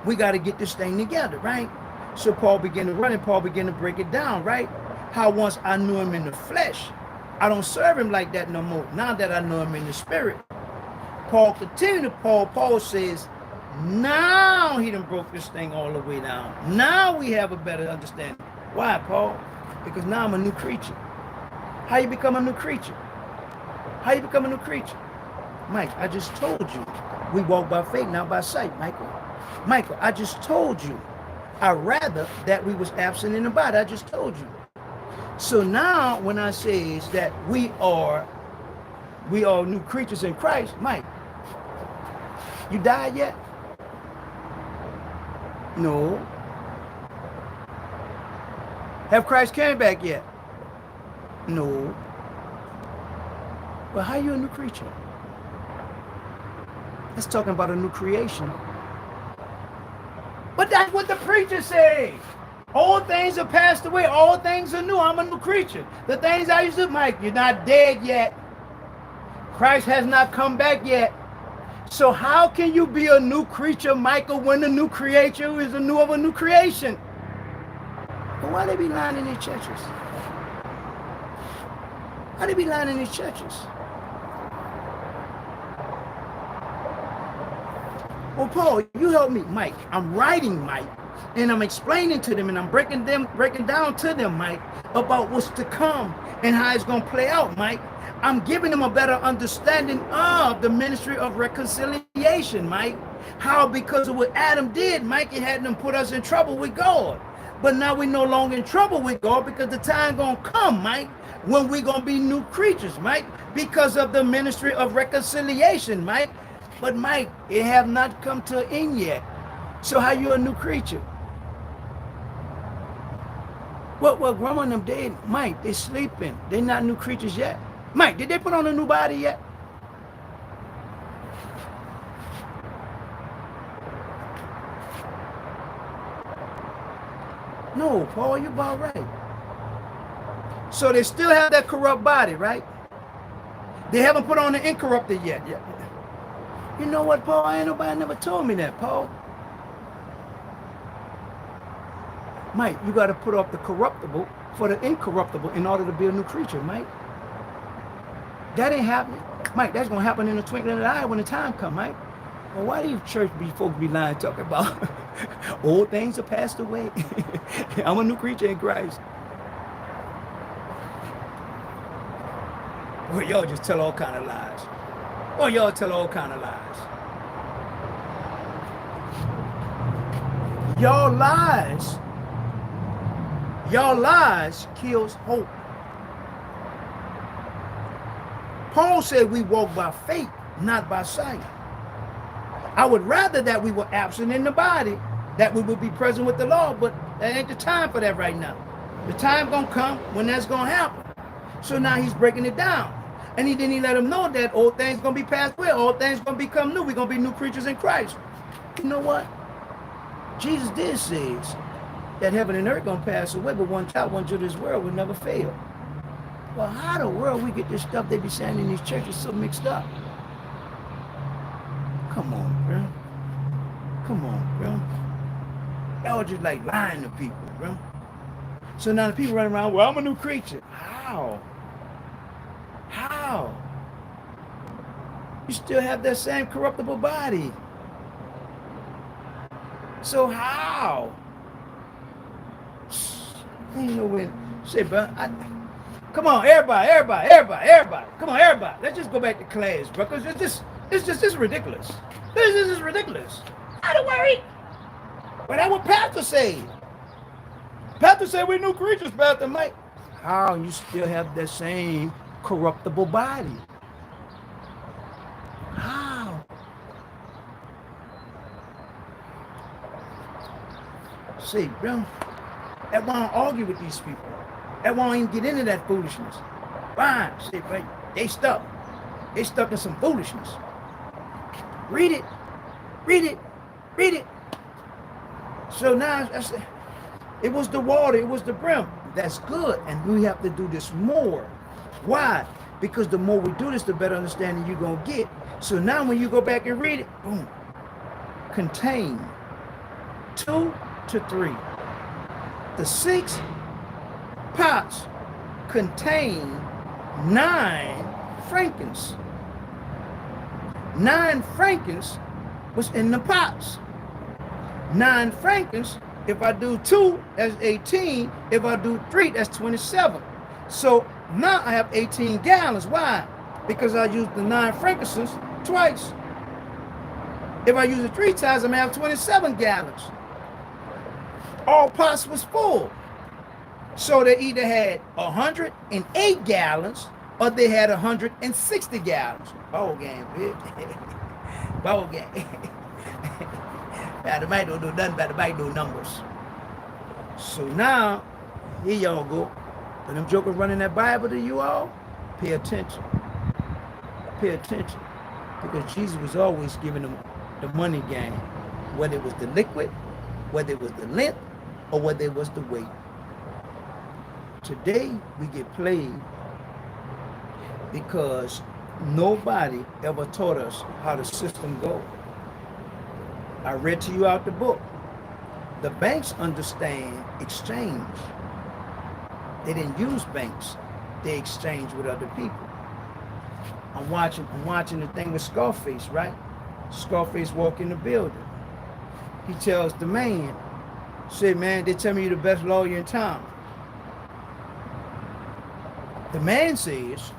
We got to get this thing together, right? So Paul began to run and Paul began to break it down, right? How once I knew him in the flesh, I don't serve him like that no more. Now that I know him in the spirit. Paul continued to Paul says, now he done broke this thing all the way down. Now we have a better understanding. Why, Paul? Because now I'm a new creature. How you become a new creature? How you become a new creature? Mike, I just told you. We walk by faith, not by sight, Michael. Michael, I just told you. I rather that we was absent in the body. I just told you. So now when I say is that we are new creatures in Christ, Mike, you died yet? No. Have Christ came back yet? No. But how you a new creature? That's talking about a new creation. But that's what the preacher says. All things are passed away. All things are new. I'm a new creature. The things I used to, Mike, you're not dead yet. Christ has not come back yet. So how can you be a new creature, Michael, when the new creature is a new creation? But why they be lying in these churches? Why they be lying in these churches? Well, Paul, you help me, Mike. I'm writing, Mike, and I'm explaining to them, and I'm breaking down to them, Mike, about what's to come and how it's going to play out, Mike. I'm giving them a better understanding of the ministry of reconciliation, Mike. How, because of what Adam did, Mike, it had them put us in trouble with God. But now we're no longer in trouble with God because the time going to come, Mike, when we're going to be new creatures, Mike, because of the ministry of reconciliation, Mike. But, Mike, it have not come to an end yet. So how you a new creature? Well, grandma and them dead, Mike, they sleeping. They're not new creatures yet. Mike, did they put on a new body yet? No, Paul, you're about right. So they still have that corrupt body, right? They haven't put on the incorrupted yet. You know what, Paul? Ain't nobody never told me that, Paul. Mike, you got to put off the corruptible for the incorruptible in order to be a new creature, Mike. That ain't happening. Mike, that's going to happen in the twinkling of an eye when the time comes, Mike. Well, why do you church folks be lying talking about old things are passed away? I'm a new creature in Christ. Well, y'all just tell all kind of lies. Well, y'all tell all kind of lies. Y'all lies kills hope. Paul said we walk by faith, not by sight. I would rather that we were absent in the body, that we would be present with the Lord, but that ain't the time for that right now. The time gonna come when that's gonna happen. So now he's breaking it down. And he let them know that old things gonna be passed away, all things gonna become new. We're gonna be new creatures in Christ. You know what? Jesus did say that heaven and earth gonna pass away, but one child, one jewel of this world will never fail. Well, how the world we get this stuff they be saying in these churches so mixed up? Come on, bro. Come on, bro. Y'all just like lying to people, bro. So now the people running around, well, I'm a new creature. How? How? You still have that same corruptible body. So how? You know when, say, bro, come on, everybody. Come on, everybody. Let's just go back to class, bro, because it's just ridiculous. This is ridiculous. I don't worry. But that's what Pastor said. Pastor said we're new creatures, Pastor Mike. How you still have that same corruptible body? How? See, bro, that why I don't argue with these people. That why I don't even get into that foolishness. Fine, see, but they stuck. They stuck in some foolishness. Read it. So now I said, it was the water, it was the brim. That's good, and we have to do this more. Why? Because the more we do this, the better understanding you're gonna get. So now when you go back and read it, boom, contain 2 to 3. The 6 pots contain 9 frankens. 9 frankens was in the pots. 9 frankens, if I do 2, that's 18. If I do 3, that's 27. So now I have 18 gallons. Why? Because I used the 9 frankincense twice. If I use it 3 times, I'm gonna have 27 gallons. All pots was full. So they either had 108 gallons or they had 160 gallons. Ball game, bitch. Ball game. Now the mic don't do nothing but the mic do numbers. So now, here y'all go. When them jokers running that Bible to you all, pay attention. Pay attention. Because Jesus was always giving them the money game, whether it was the liquid, whether it was the length, or whether it was the weight. Today, we get played because nobody ever taught us how the system goes. I read to you out the book. The banks understand exchange. They didn't use banks. They exchanged with other people. I'm watching the thing with Scarface, right? Scarface walk in the building. He tells the man, say, man, they tell me you're the best lawyer in town. The man says,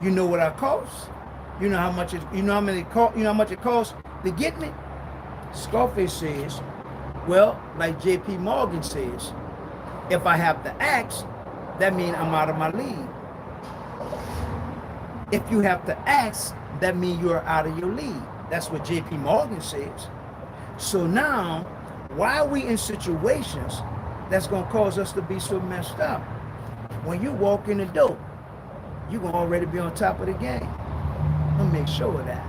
you know what I cost? You know how much it costs to get me? Scarface says, well, like J.P. Morgan says, if I have to ask, that means I'm out of my league. If you have to ask, that means you're out of your league. That's what J.P. Morgan says. So now, why are we in situations that's going to cause us to be so messed up? When you walk in the door, you're going to already be on top of the game. I'm make sure of that.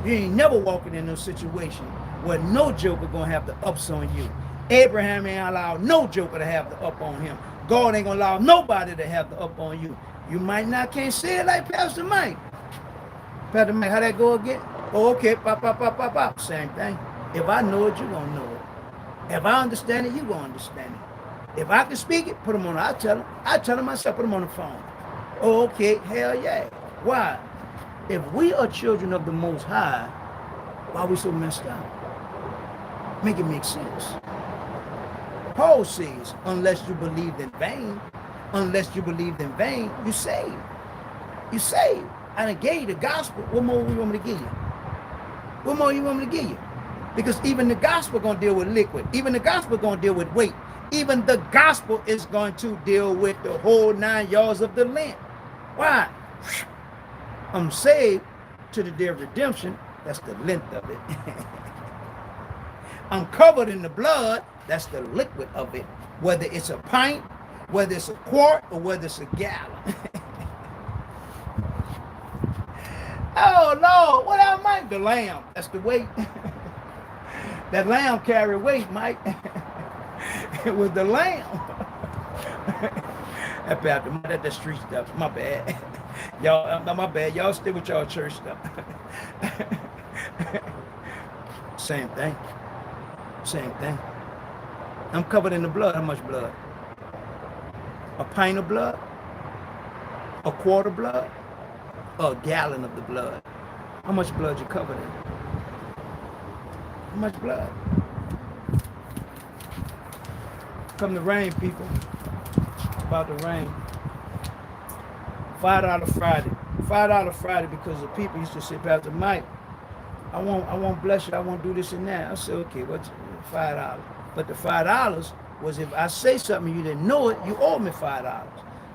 You ain't never walking in no situation where no joker going to have the ups on you. Abraham ain't allowed no joker to have the up on him. God ain't going to allow nobody to have the up on you. You might not can't say it like PastarMike. PastarMike, how that go again? Oh, okay, pop, pop, pop, pop, pop. Same thing. If I know it, you going to know it. If I understand it, you going to understand it. If I can speak it, put them on. I tell them myself, put them on the phone. Oh, okay, hell yeah. Why? If we are children of the Most High, why are we so messed up? Make it make sense. Paul says, unless you believed in vain, you saved. You saved. I done gave you the gospel. What more you want me to give you? What more you want me to give you? Because even the gospel going to deal with liquid. Even the gospel going to deal with weight. Even the gospel is going to deal with the whole 9 yards of the length. Why? I'm saved to the day of redemption. That's the length of it. I'm covered in the blood. That's the liquid of it. Whether it's a pint, whether it's a quart, or whether it's a gallon. Oh, Lord, what I Mike? The lamb. That's the weight. That lamb carry weight, Mike. It was the lamb. That's street stuff. My bad. Y'all, my bad. Y'all stay with y'all church stuff. Same thing. Same thing. I'm covered in the blood. How much blood? A pint of blood? A quart of blood? Or a gallon of the blood? How much blood you covered in? How much blood? Come to rain, people. It's about to rain. $5 Friday. $5 Friday because the people used to say, PastarMike, I won't bless you. I won't do this and that. I said, okay, what's $5? But the $5 was if I say something you didn't know it, you owe me $5.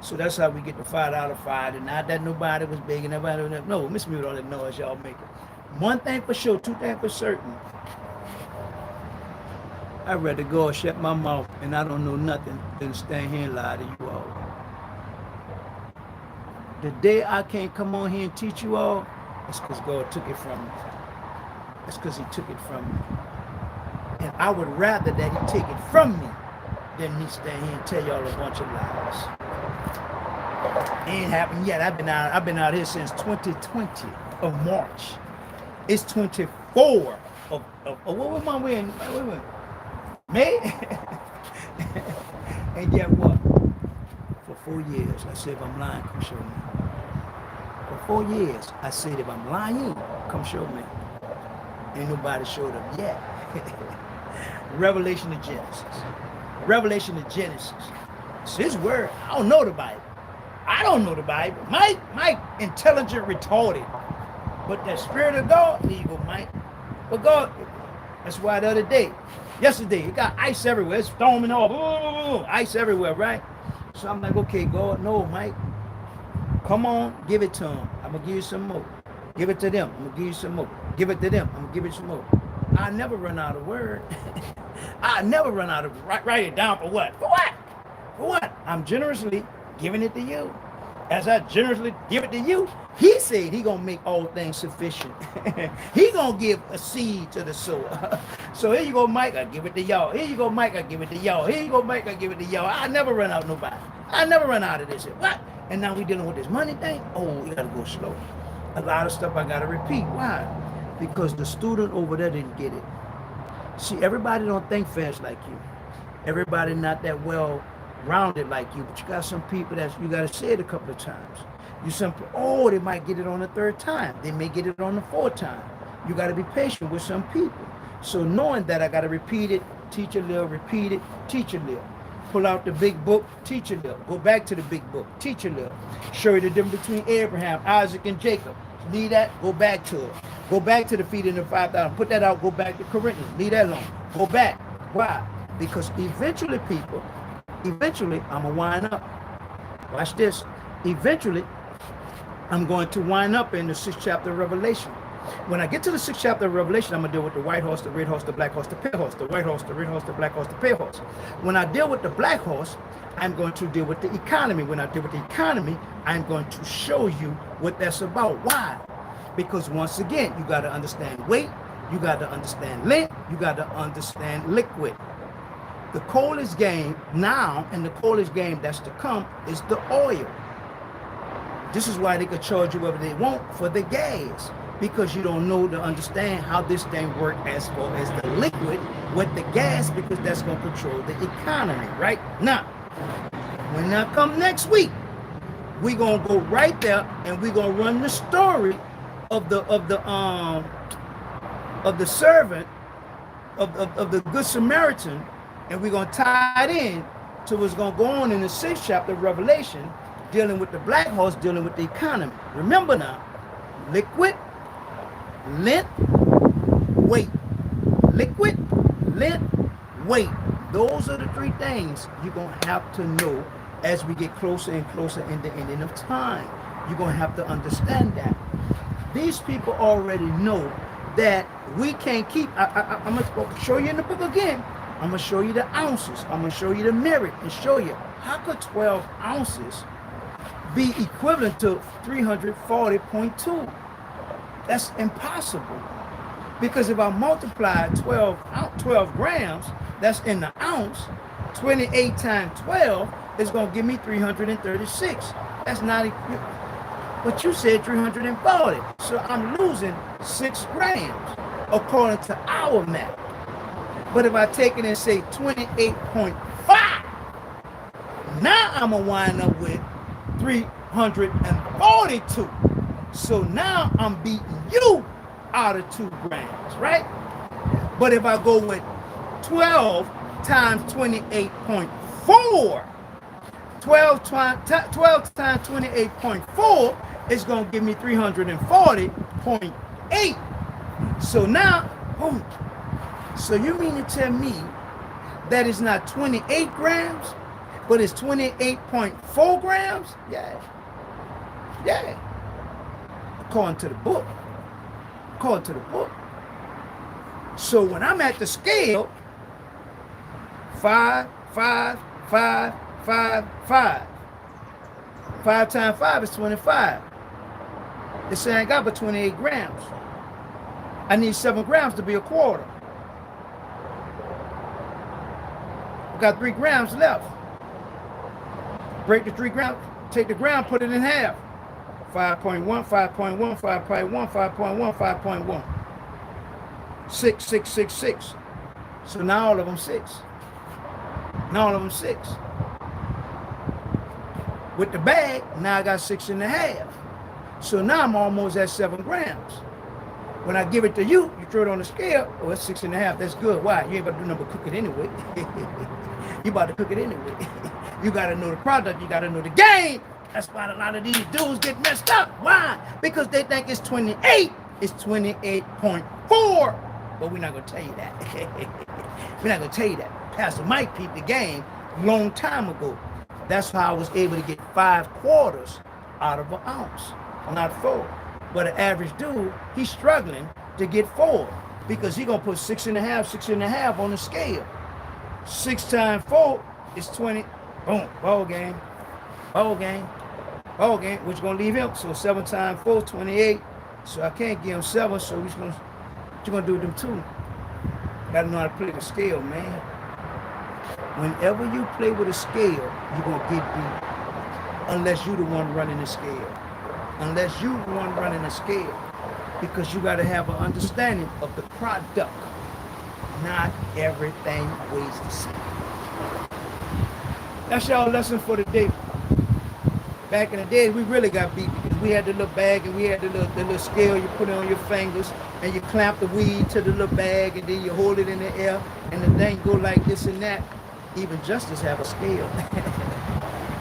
So that's how we get the $5 Friday. Not that nobody was begging, nobody. No, Miss Mute all that noise y'all making. One thing for sure, two things for certain. I'd rather go and shut my mouth and I don't know nothing than stand here and lie to you all. The day I can't come on here and teach you all, it's because God took it from me. It's because he took it from me. And I would rather that he take it from me than me stand here and tell y'all a bunch of lies. It ain't happened yet. I've been out here since 2020 of March. It's 24 of what was my win? May? And yet what? For 4 years, I said, if I'm lying, come show me. For 4 years, I said, if I'm lying, come show me. Ain't nobody showed up yet. Revelation of Genesis. Revelation of Genesis. It's his word. I don't know the Bible. I don't know the Bible. Mike, intelligent, retarded. But that spirit of God, evil, Mike. But God, that's why the other day, yesterday, it got ice everywhere. It's storming off. Ice everywhere, right? So I'm like, okay, God, no, Mike. Come on, give it to him. I'm going to give you some more. Give it to them. I'm going to give you some more. Give it to them. I'm going to give you some more. I never run out of word. I never run out of write it down for what? For what? For what? I'm generously giving it to you. as I generously give it to you, he said he gonna make all things sufficient. He gonna give a seed to the sower. So here you go, Mike, I give it to y'all. Here you go, Mike, I give it to y'all. Here you go, Mike, I give it to y'all. I never run out of nobody. I never run out of this. What? And now we dealing with this money thing. Oh, you gotta go slow. A lot of stuff I gotta repeat. Why? Because the student over there didn't get it. See, everybody don't think fast like you. Everybody not that well rounded like you, but you got some people that you got to say it a couple of times. You simple, oh, they might get it on the third time. They may get it on the fourth time. You got to be patient with some people. So knowing that I got to repeat it, teach a little, repeat it, teach a little. Pull out the big book, teach a little. Go back to the big book, teach a little. Show you the difference between Abraham, Isaac, and Jacob. Leave that, go back to it. Go back to the feeding of 5,000. Put that out, go back to Corinthians. Leave that alone. Go back. Why? Because eventually, people, I'm going to wind up. Watch this. Eventually, I'm going to wind up in the 6th chapter of Revelation. When I get to the 6th chapter of Revelation, I'm going to deal with the white horse, the red horse, the black horse, the pale horse, the white horse, the red horse, the black horse, the pale horse. When I deal with the black horse, I'm going to deal with the economy. When I deal with the economy, I'm going to show you what that's about. Why? Because once again, you got to understand weight, you got to understand length, you got to understand liquid. The coldest game now and the coldest game that's to come is the oil. This is why they could charge you whatever they want for the gas, because you don't know to understand how this thing works as far as the liquid with the gas, because that's going to control the economy, right? Now, when I come next week, we're going to go right there and we're going to run the story of the servant of the Good Samaritan, and we're going to tie it in to what's going to go on in the 6th chapter of Revelation, dealing with the black horse, dealing with the economy. Remember now, liquid, length, weight. Liquid, length, weight. Those are the three things you're going to have to know as we get closer and closer in the ending of time. You're going to have to understand that. These people already know that we can't keep, I'm going to show you in the book again. I'm going to show you the ounces. I'm going to show you the merit and show you how could 12 ounces be equivalent to 340.2. That's impossible. Because if I multiply 12 grams, that's in the ounce, 28 times 12 is going to give me 336. That's not equivalent. But you said 340. So I'm losing 6 grams according to our math. But if I take it and say 28.5, now I'm going to wind up with 342. So now I'm beating you out of 2 grams, right? But if I go with 12 times 28.4, 12 times 28.4 is going to give me 340.8. So now, boom. So you mean to tell me that it's not 28 grams, but it's 28.4 grams? Yeah. Yeah. According to the book. According to the book. So when I'm at the scale, 5, 5, 5, 5, 5. 5 times 5 is 25. They say I ain't got but 28 grams. I need 7 grams to be a quarter. I got 3 grams left. Break the 3 grams, take the gram, put it in half. 5.1, 5.1, 5.1, 5.1, 5.1. 6, 6, 6, 6. So now all of them 6. Now all of them 6. With the bag, now I got 6.5. So now I'm almost at 7 grams. When I give it to you, you throw it on the scale, oh, it's 6.5. That's good. Why? You ain't about to do nothing but cook it anyway. You about to cook it anyway. You got to know the product. You got to know the game. That's why a lot of these dudes get messed up. Why? Because they think it's 28. It's 28.4. But we're not going to tell you that. We're not going to tell you that. PastarMike peeped the game a long time ago. That's how I was able to get 5 quarters out of an ounce, not 4. But an average dude, he's struggling to get 4 because he's going to put 6.5, 6.5 on the scale. 6 times 4 is 20. Boom. Ball game. Ball game. Okay, which gonna leave him. So 7 times 4, 28. So I can't give him 7. So what you gonna do with them 2? Gotta know how to play the scale, man. Whenever you play with a scale, you're gonna get beat. Unless you the one running the scale. Unless you the one running the scale. Because you gotta have an understanding of the product. Not everything weighs the same. That's y'all lesson for the day. Back in the day, we really got beat because we had the little bag and we had the little scale you put it on your fingers and you clamp the weed to the little bag and then you hold it in the air and the thing go like this and that. Even justice have a scale.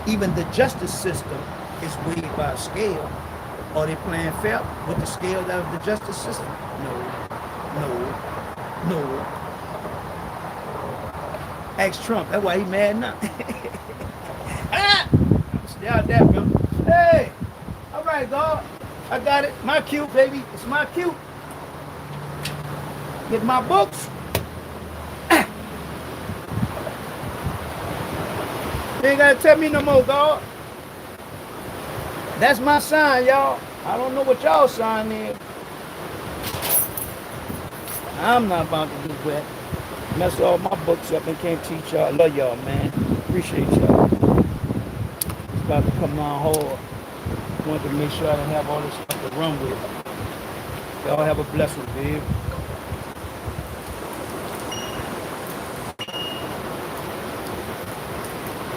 Even the justice system is weighed by a scale. Are they playing fair with the scale of the justice system? No. Ask Trump. That's why he mad now. Stay out there, bro. Hey! All right, dog. I got it. My cue, baby. It's my cue. Get my books. You ain't gotta tell me no more, dog. That's my sign, y'all. I don't know what y'all sign is. I'm not about to do that. Mess all my books up and can't teach y'all. Love y'all, man. Appreciate y'all. It's about to come down hard. Wanted to make sure I didn't have all this stuff to run with. Y'all have a blessing, babe.